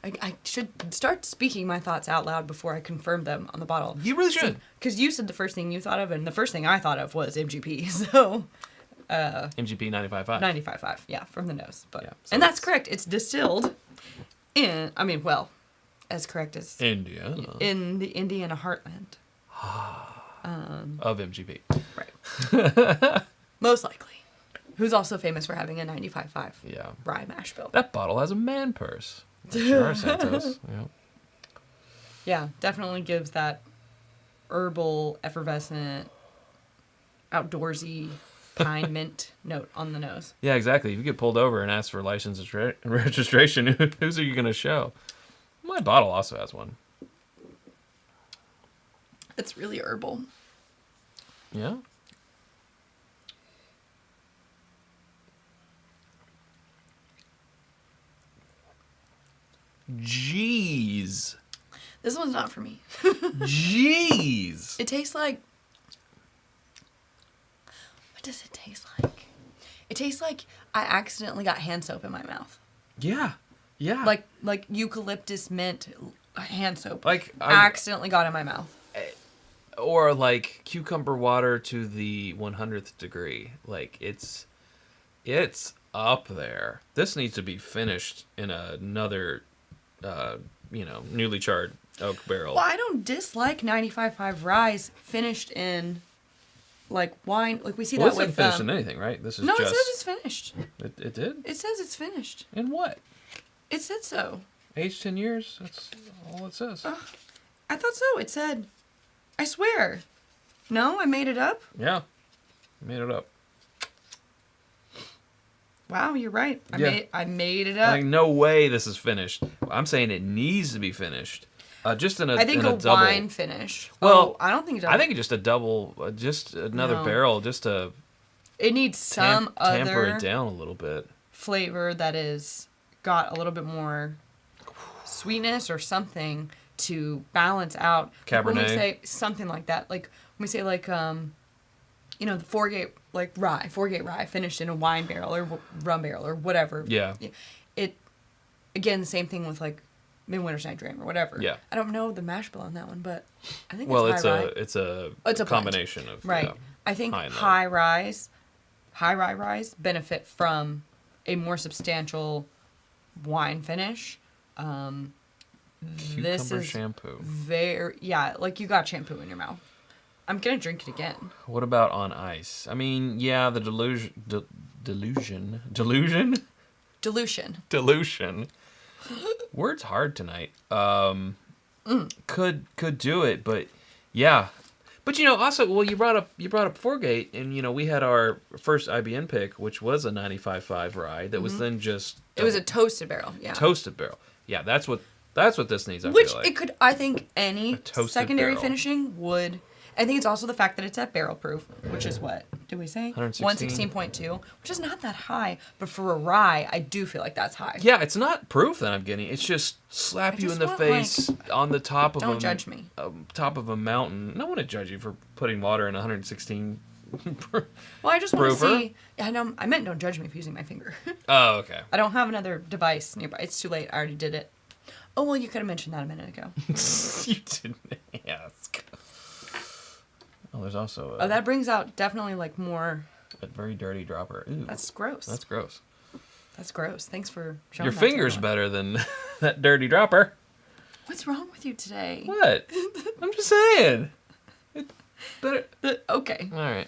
I should start speaking my thoughts out loud before I confirm them on the bottle. You really should. Because you said the first thing you thought of, and the first thing I thought of was MGP, so... MGP 95.5. 95.5, yeah, from the nose. But Yeah, so and that's correct. It's distilled in, as correct as... Indiana. In the Indiana heartland. Of MGP. Right. Most likely. Who's also famous for having a 95.5 Yeah. rye mash bill. That bottle has a man purse. Sure, Santos. Yeah. Yeah, definitely gives that herbal, effervescent, outdoorsy, pine mint note on the nose. Yeah, exactly. If you get pulled over and ask for license and registration, who's are you going to show? My bottle also has one. It's really herbal. Yeah? Jeez. This one's not for me. Jeez. It tastes like... What does it taste like? It tastes like I accidentally got hand soap in my mouth. Yeah. Yeah. Like eucalyptus mint hand soap. Like I accidentally got in my mouth. Or like cucumber water to the 100th degree. Like it's up there. This needs to be finished in another newly charred oak barrel. Well, I don't dislike 95.5 Ryes finished in like wine. Like we see Well, that this with isn't finished in anything, right? This is No, just... it says it's finished. It did? It says it's finished. In what? It said so. Aged 10 years? That's all it says. I thought so. It said, I swear. No, I made it up. Yeah. I made it up. Wow, you're right. Yeah. I made it up. Like, no way this is finished. I'm saying it needs to be finished. Just in a I think in a double. wine finish. Well, I don't think it does. I think just a double, just another No. barrel, just to it needs some tamper other it down a little bit. flavor that is got a little bit more sweetness or something to balance out. Like when we Cabernet. say something like that, like when we say like the four-gate rye finished in a wine barrel or rum barrel or whatever. Yeah. It again the same thing with like Midwinter's Night Dream or whatever. Yeah. I don't know the mash bill on that one, but I think Well, it's high rye. it's a blend. combination of Right. Yeah, I think high and low. high rye ryes benefit from a more substantial wine finish. This Cucumber is shampoo. like you got shampoo in your mouth. I'm gonna drink it again. What about on ice? I mean, yeah, the dilution. Word's hard tonight. Could do it, but yeah. But also, well, you brought up Foregate, and we had our first IBN pick, which was a 95.5 rye that was then just It was a toasted barrel. Yeah. toasted barrel. Yeah, that's what this needs. Which feel like. it could, I think, any toasted secondary barrel. finishing would. I think it's also the fact that it's at barrel proof, which is what did we say? 116. 116.2, which is not that high, but for a rye, I do feel like that's high. Yeah, it's not proof that I'm getting. It's just slap you just in the want, face on the top of Don't judge me. Top of a mountain. I don't want to judge you for putting water in 116. Well, I just want to Proofer? see. Yeah, no, I meant don't judge me for using my finger. Oh, okay. I don't have another device nearby. It's too late. I already did it. Oh well, you could have mentioned that a minute ago. You didn't ask. Oh, there's also Oh, that brings out definitely like more. a very dirty dropper. Ooh, That's gross. that's gross. That's gross. Thanks for showing Your that to finger's everyone. better than that dirty dropper. What's wrong with you today? What? I'm just saying. It's better. Okay. All right.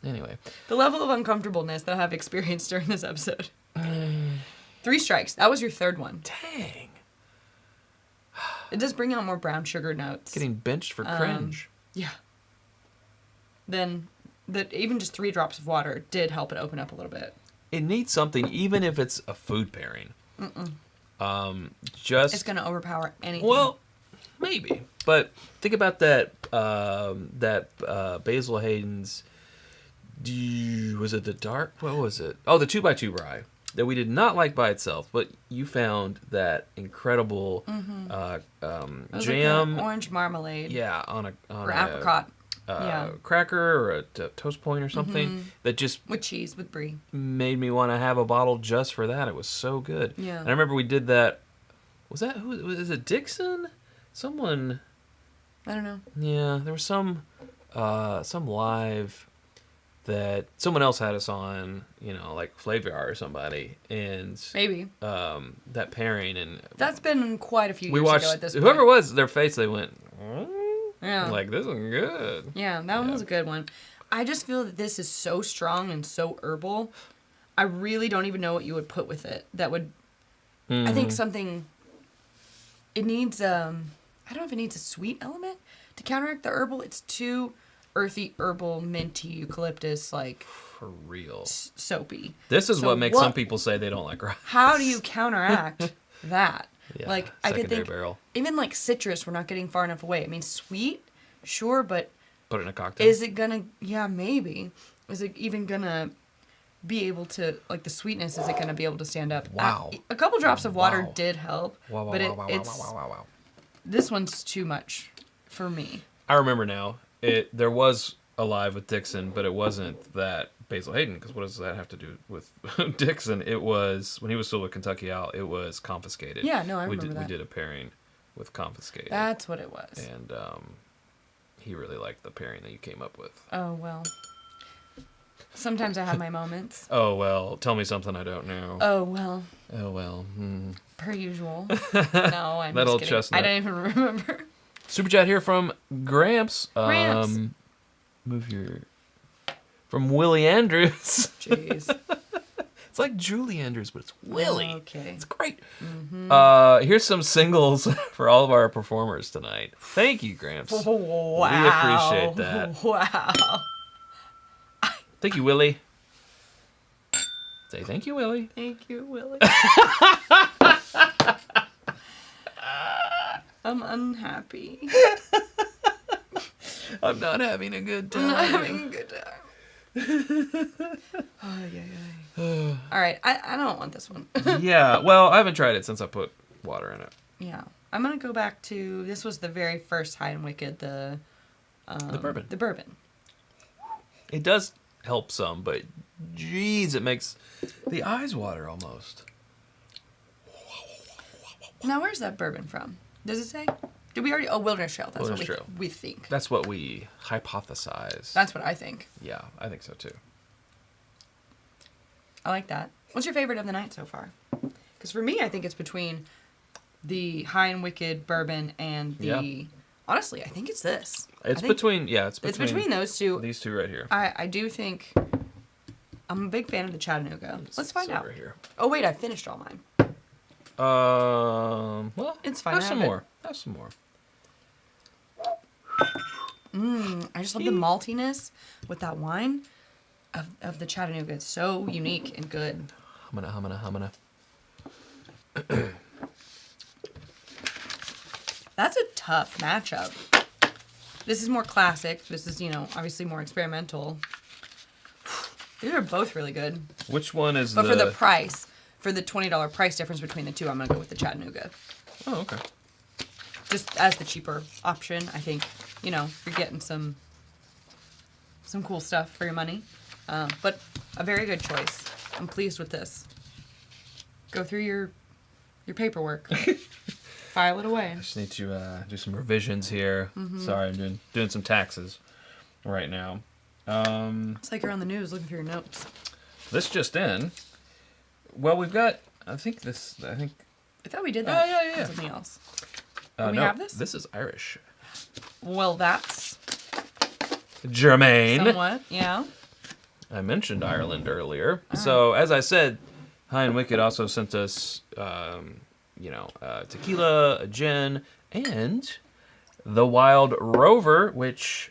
Anyway. The level of uncomfortableness that I have experienced during this episode. 3 strikes. That was your third one. Dang. It does bring out more brown sugar notes. Getting benched for cringe. Yeah. Then even just 3 drops of water did help it open up a little bit. It needs something, even if it's a food pairing. Just It's gonna overpower anything. well, maybe. But think about that. Basil Hayden's Was it the dark? What was it? Oh, the 2x2 rye that we did not like by itself, but you found that incredible It was jam. like orange marmalade. Yeah, Or apricot. Yeah. cracker or a toast point or something that just With cheese, with brie. made me want to have a bottle just for that. It was so good. Yeah. And I remember we did that. Was that who? Was it Dixon? Someone. I don't know. Yeah, there was some live that someone else had us on, like Flavor or somebody, and Maybe. that pairing, and That's been quite a few we years watched ago at this point. whoever it was, their face, they went, Yeah. like, this is good. Yeah, that one was a good one. I just feel that this is so strong and so herbal. I really don't even know what you would put with it. That would, I think something. It needs I don't know if it needs a sweet element to counteract the herbal. It's too earthy, herbal, minty, eucalyptus, like For real. soapy. This is So what makes some people say they don't like rye. How do you counteract that? Yeah, Like I could secondary think barrel. even like citrus, we're not getting far enough away. I mean, sweet, sure, but Put it in a cocktail. is it gonna? Yeah, maybe. Is it even gonna be able to, like, the sweetness? Is it gonna be able to stand up? Wow. A couple drops of water Wow. did help, Wow, wow, but wow, wow, it's wow, wow, wow. this one's too much for me. I remember now. There was a live with Dixon, but it wasn't that Basil Hayden, because what does that have to do with Dixon? It was, when he was still with Kentucky Al, it was Confiscated. Yeah, no, I remember We that. did a pairing with Confiscated. That's what it was. And he really liked the pairing that you came up with. Oh well. Sometimes I have my moments. Oh, well, tell me something I don't know. Oh well. Oh, well. Per usual. No, I'm That just old kidding. chestnut. I don't even remember. Super chat here from Gramps. Gramps. Move your... From Willie Andrews. Jeez. It's like Julie Andrews, but it's Willie. Okay. It's great. Here's some singles for all of our performers tonight. Thank you, Gramps. Wow. We appreciate that. Wow. Thank you, Willie. Say thank you, Willie. Thank you, Willie. I'm unhappy. I'm not having a good time. I'm not having a good time. Oh, yeah. All right, I don't want this one. Yeah, well, I haven't tried it since I put water in it. Yeah, I'm gonna go back to, this was the very first High and Wicked, the bourbon. The bourbon. It does help some, but geez, it makes the eyes water almost. Now, where's that bourbon from? Does it say? Did we already? Oh, Wilderness Trail. That's Wilderness what Trail. we think. That's what we hypothesize. That's what I think. Yeah, I think so too. I like that. What's your favorite of the night so far? Because for me, I think it's between the High and Wicked bourbon and the... Yeah. Honestly, I think it's this. It's I think between It's between those two. These two right here. I do think... I'm a big fan of the Chattanooga. Let's find out. Over here. Oh, wait, I finished all mine. Well, It's fine. Have I some have it. more. Have some more. I just love the maltiness with that wine of the Chattanooga. It's so unique and good. Humana. That's a tough matchup. This is more classic. This is, obviously more experimental. These are both really good. Which one is But for the price, for the $20 price difference between the two, I'm going to go with the Chattanooga. Oh, okay. Just as the cheaper option, I think, you're getting some cool stuff for your money. But a very good choice. I'm pleased with this. Go through your paperwork. File it away. I just need to do some revisions here. Sorry, I'm doing some taxes right now. It's like you're on the news looking through your notes. This just in. Well, we've got. I think. I thought we did that. Oh, yeah. on something else. Do we no, have this? This is Irish. Well, that's Germaine. somewhat, yeah. I mentioned Ireland earlier. So, as I said, High and Wicked also sent us, tequila, a gin, and the Wild Rover, which...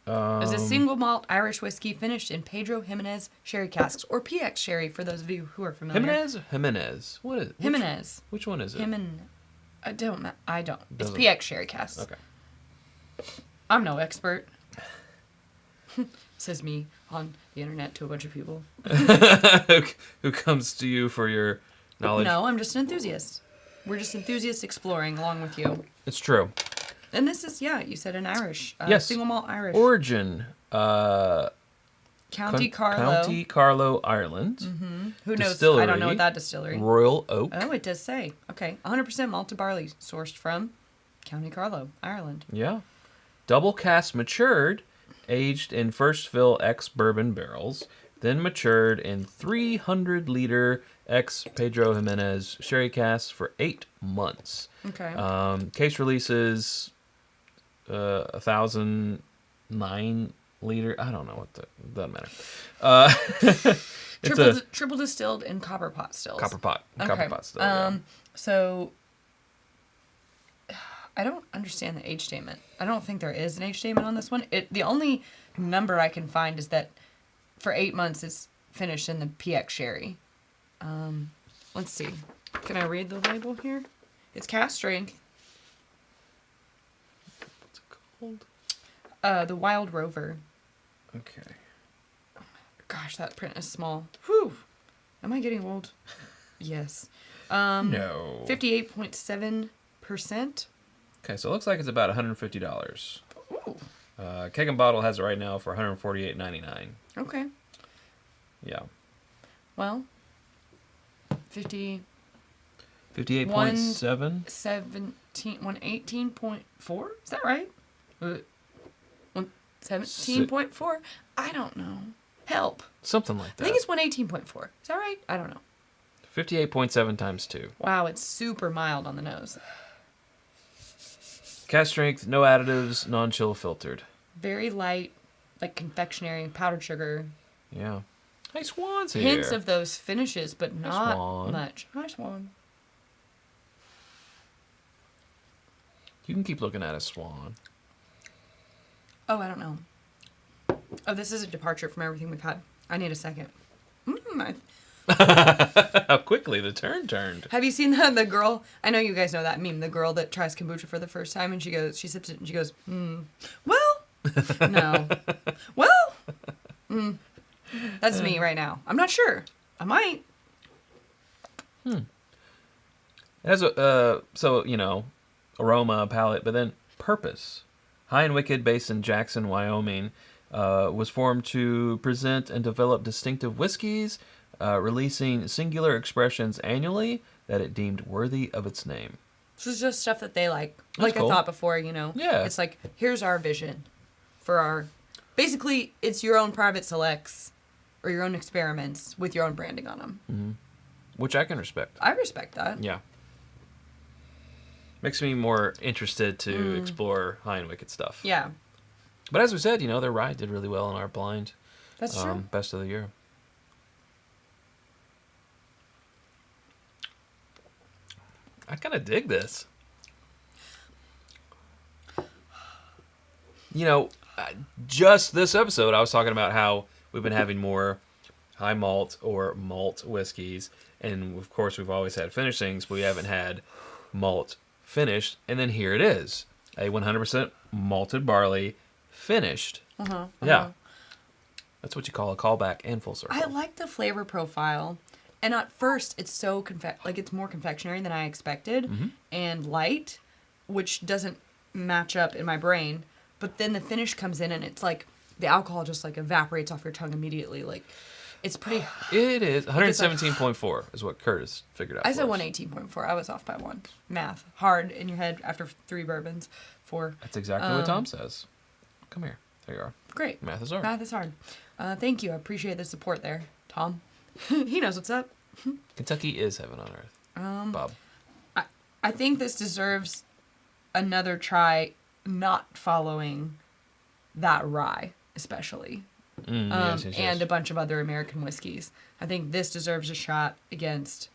Is a single malt Irish whiskey finished in Pedro Jimenez sherry casks, or PX sherry for those of you who are familiar. Jimenez? What is it? Jimenez. Which one is it? I don't. It's Doesn't- PX sherry casks. Okay. I'm no expert. Says me on the internet to a bunch of people. Who comes to you for your knowledge? No, I'm just an enthusiast. We're just enthusiasts exploring along with you. It's true. And this is, you said an Irish. Yes. Single malt Irish. Origin. County Carlow. County Carlow, Ireland. Mm-hmm. Who knows? Distillery, I don't know what that distillery. Royal Oak. Oh, it does say. Okay. 100% malted barley sourced from County Carlow, Ireland. Yeah. Double cask matured, aged in first fill ex-bourbon barrels, then matured in 300-liter ex-Pedro Jimenez sherry casks for 8 months. Okay. Case releases 1,009 liter. I don't know what doesn't matter. Triple distilled in copper pot stills. Copper pot still. So I don't understand the age statement. I don't think there is an age statement on this one. The only number I can find is that for 8 months it's finished in the PX sherry. Let's see. Can I read the label here? It's cask strength. What's it called? The Wild Rover. Okay. Gosh, that print is small. Whew. Am I getting old? Yes. No. 58.7%. Okay, so it looks like it's about $150. Ooh. Keg and Bottle has it right now for $148.99. Okay. Yeah. Well, 58.7. 58.7? 118.4? Is that right? 17.4? I don't know. Help. Something like that. I think it's 118.4. Is that right? I don't know. 58.7 times 2. Wow, it's super mild on the nose. Cask strength, no additives, non-chill filtered. Very light, like confectionery, powdered sugar. Yeah. Hey, Swan's here. Hints of those finishes, but not Swan. much. Hi, Swan. You can keep looking at a Swan. Oh, I don't know. Oh, this is a departure from everything we've had. I need a second. How quickly the turn turned. Have you seen the girl? I know you guys know that meme. The girl that tries kombucha for the first time and she sips it and she goes, well, no. Well, that's me right now. I'm not sure. I might. It has a, aroma, palate, but then purpose. High and Wicked, based in Jackson, Wyoming, was formed to present and develop distinctive whiskeys, releasing singular expressions annually that it deemed worthy of its name. This is just stuff that they like. That's Like cool. I thought before, Yeah. It's like, here's our vision for our... Basically, it's your own private selects or your own experiments with your own branding on them. Mm-hmm. Which I can respect. I respect that. Yeah. Makes me more interested to explore High and Wicked stuff. Yeah. But as we said, their rye did really well in our blind. That's true. Best of the year. I kind of dig this. Just this episode, I was talking about how we've been having more high malt or malt whiskeys. And, of course, we've always had finishings, but we haven't had malt finished. And then here it is. A 100% malted barley finished. Yeah. That's what you call a callback and full circle. I like the flavor profile. And at first, it's so it's more confectionery than I expected, and light, which doesn't match up in my brain. But then the finish comes in, and it's like the alcohol just like evaporates off your tongue immediately. Like, it's pretty. It is 117.4 is what Curtis figured out. I said 118.4. I was off by one. Math hard in your head after 3 bourbons. 4. That's exactly what Tom says. Come here. There you are. Great. Math is hard. Math is hard. Thank you. I appreciate the support there, Tom. He knows what's up. Kentucky is heaven on earth. Bob. I think this deserves another try, not following that rye, especially. Yes. And a bunch of other American whiskeys. I think this deserves a shot against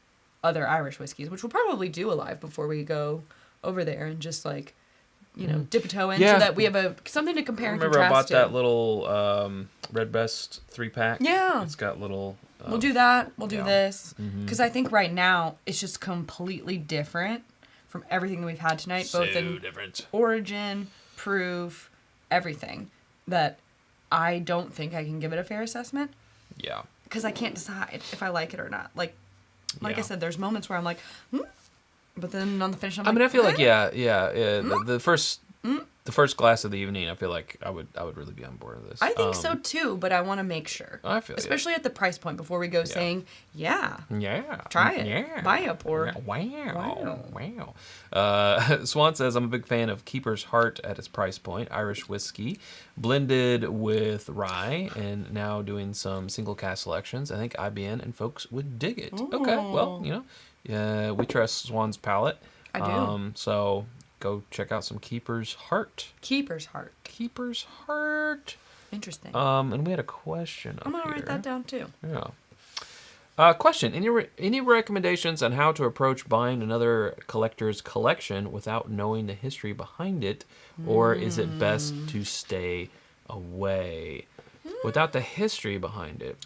other Irish whiskeys, which we'll probably do a live before we go over there and just like, dip a toe in so that we have something to compare and Remember, contrast I bought that little Red Best 3-pack. Yeah. It's got little. We'll do that. We'll do this. Mm-hmm. Because I think right now it's just completely different from everything that we've had tonight. So both in different. origin, proof, everything. That I don't think I can give it a fair assessment Yeah. because I can't decide if I like it or not. Like I Yeah. said, there's moments where I'm like, but then on the finish, I'm I like, mean, I feel like eh? the first glass of the evening, I feel like I would really be on board with this. I think so too, but I want to make sure. I feel especially at the price point before we go saying, yeah, Yeah. try it, Yeah. buy a pour. Yeah. Wow. Wow. Wow. Swan says, I'm a big fan of Keeper's Heart at its price point. Irish whiskey blended with rye and now doing some single cast selections. I think IBN and folks would dig it. Ooh. Okay. Well, we trust Swan's palate. I do. So go check out some Keeper's Heart. Keeper's Heart. Keeper's Heart. Interesting. And we had a question up I'm gonna here. write that down too. Yeah. Question: Any recommendations on how to approach buying another collector's collection without knowing the history behind it, or is it best to stay away without the history behind it?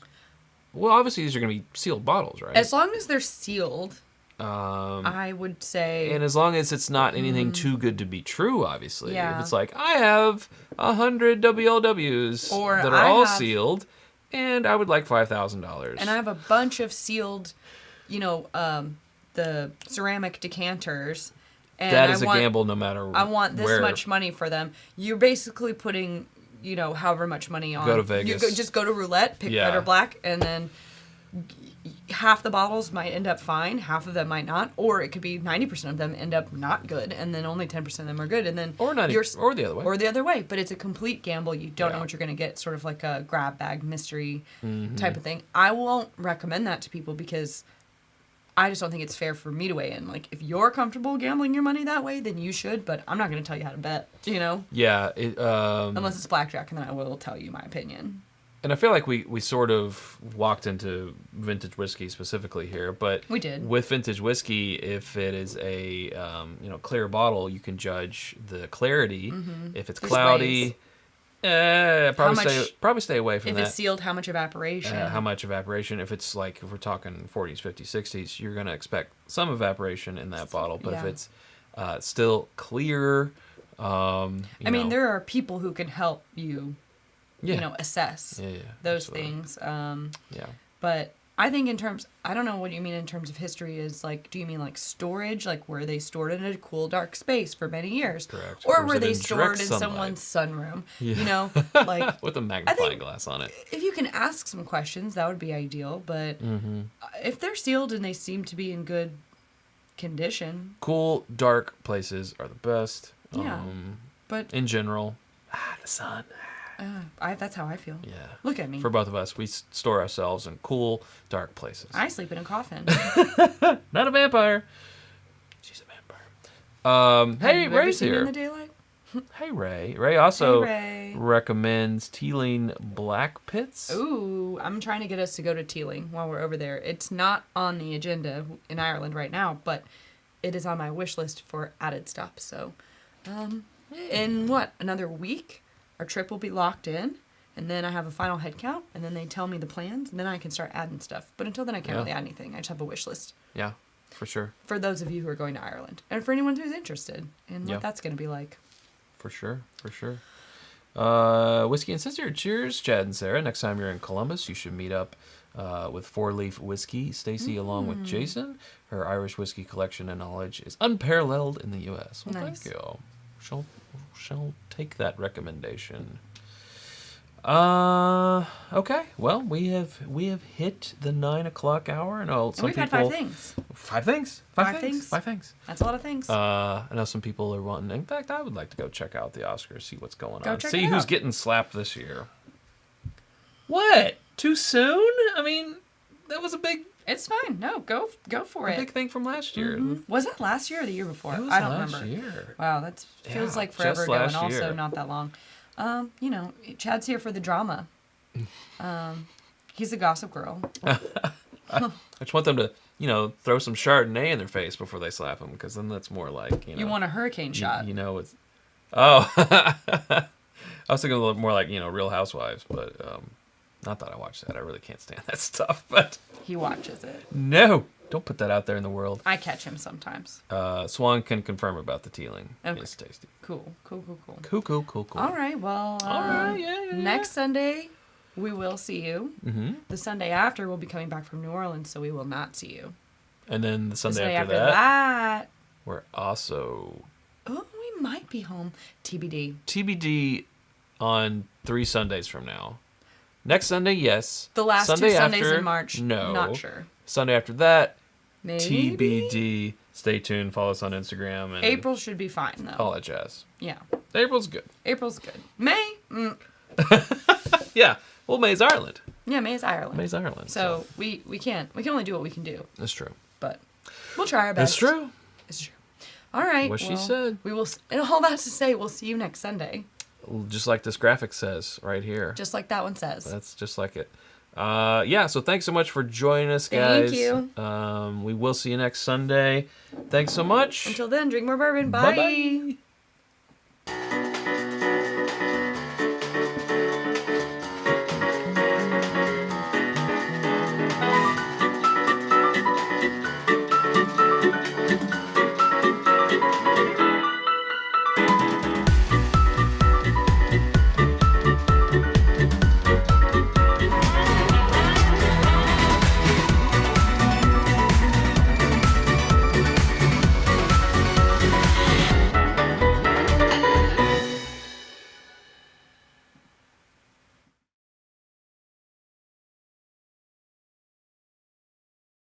Well, obviously these are going to be sealed bottles, right? As long as they're sealed, I would say. And as long as it's not anything too good to be true, obviously. Yeah. If it's like, I have 100 WLWs Or that are I all have- sealed, and I would like $5,000. And I have a bunch of sealed, the ceramic decanters. And That is I want, a gamble no matter I want this where. much money for them. You're basically putting, however much money on. Go to Vegas. Just go to roulette, pick red or black, and then half the bottles might end up fine, half of them might not, or it could be 90% of them end up not good, and then only 10% of them are good, and then Or or the other way. Or the other way, but it's a complete gamble. You don't know Yeah. what you're going to get, sort of like a grab bag mystery Mm-hmm. type of thing. I won't recommend that to people because I just don't think it's fair for me to weigh in. Like, if you're comfortable gambling your money that way, then you should, but I'm not going to tell you how to bet, Yeah. Unless it's blackjack, and then I will tell you my opinion. And I feel like we sort of walked into vintage whiskey specifically here, but We did. With vintage whiskey, if it is a clear bottle, you can judge the clarity. If it's There's cloudy, probably stay away from If that. it's sealed, how much evaporation? How much evaporation? If it's if we're talking 40s, 50s, 60s, you're gonna expect some evaporation in that bottle. But if Yeah. it's still clear, I mean, there are people who can help you, assess Yeah, those absolutely. things. Yeah. But I think I don't know what you mean in terms of history is like, do you mean like storage? Like, were they stored in a cool, dark space for many years? Correct. Or Or was were it they in stored direct in sunlight? someone's sunroom? Yeah. Like, With a magnifying glass on it. if you can ask some questions, that would be ideal. But if they're sealed and they seem to be in good condition, Cool, dark places are the best. Yeah. But In general. The sun. that's how I feel. Yeah. Look at me. For both of us, we store ourselves in cool, dark places. I sleep in a coffin. Not a vampire. She's a vampire. Hey, Have you ever Ray's seen me in here. the daylight? Hey, Ray. Ray also Hey, Ray. recommends Teeling Black Pits. Ooh, I'm trying to get us to go to Teeling while we're over there. It's not on the agenda in Ireland right now, but it is on my wish list for added stops. So, in another week, our trip will be locked in, and then I have a final head count, and then they tell me the plans, and then I can start adding stuff. But until then, I can't Yeah. really add anything. I just have a wish list Yeah, for sure. for those of you who are going to Ireland, and for anyone who's interested in Yeah. what that's going to be like. For sure. Whiskey and Sister, cheers, Chad and Sarah. Next time you're in Columbus, you should meet up with Four Leaf Whiskey. Stacy, along with Jason. Her Irish whiskey collection and knowledge is unparalleled in the U.S. Well, Nice. thank you. Shall take that recommendation. Okay. Well, we have hit the 9 o'clock hour. I know And some we've people. had 5 things. 5 things. Five things. 5 things. That's a lot of things. I know some people are wanting. In fact, I would like to go check out the Oscars, see what's going Go on, check see it who's out. getting slapped this year. What? Too soon? I mean, that was a big It's fine. No, go for it. big thing from last year. Was that last year or the year before? It was I don't last remember. year. Wow, that feels Yeah, like forever just ago, last and also year. not that long. Chad's here for the drama. He's a gossip girl. I just want them to, throw some Chardonnay in their face before they slap them, because then that's more like, You want a hurricane shot? it's. Oh, I was thinking a little more like Real Housewives, but not that I watch that. I really can't stand that stuff. But He watches it. no, Don't put that out there in the world. I catch him sometimes. Swan can confirm about the tealing. Okay. It's tasty. Cool. Cool. All right, well, Yeah. next Sunday, we will see you. Mm-hmm. The Sunday after, we'll be coming back from New Orleans, so we will not see you. And then the Sunday, The Sunday after after that, we're also oh, we might be home. TBD. TBD on 3 Sundays from now. Next Sunday, yes. The last Sunday 2 Sundays after, in March, no. not sure. Sunday after that, Maybe? TBD. Stay tuned. Follow us on Instagram. And April should be fine, though. all that jazz. Yeah. April's good. April's good. May? Yeah. Well, May's Ireland. Yeah, May is Ireland. May's Ireland. So we can only do what we can do. That's true. But we'll try our best. That's true. It's true. All right. What she said. We will, and all that to say, we'll see you next Sunday. Just like this graphic says right here. Just like that one says. That's just like it. Yeah, so thanks so much for joining us, guys. Thank you. We will see you next Sunday. Thanks so much. Until then, drink more bourbon. Bye. Bye-bye.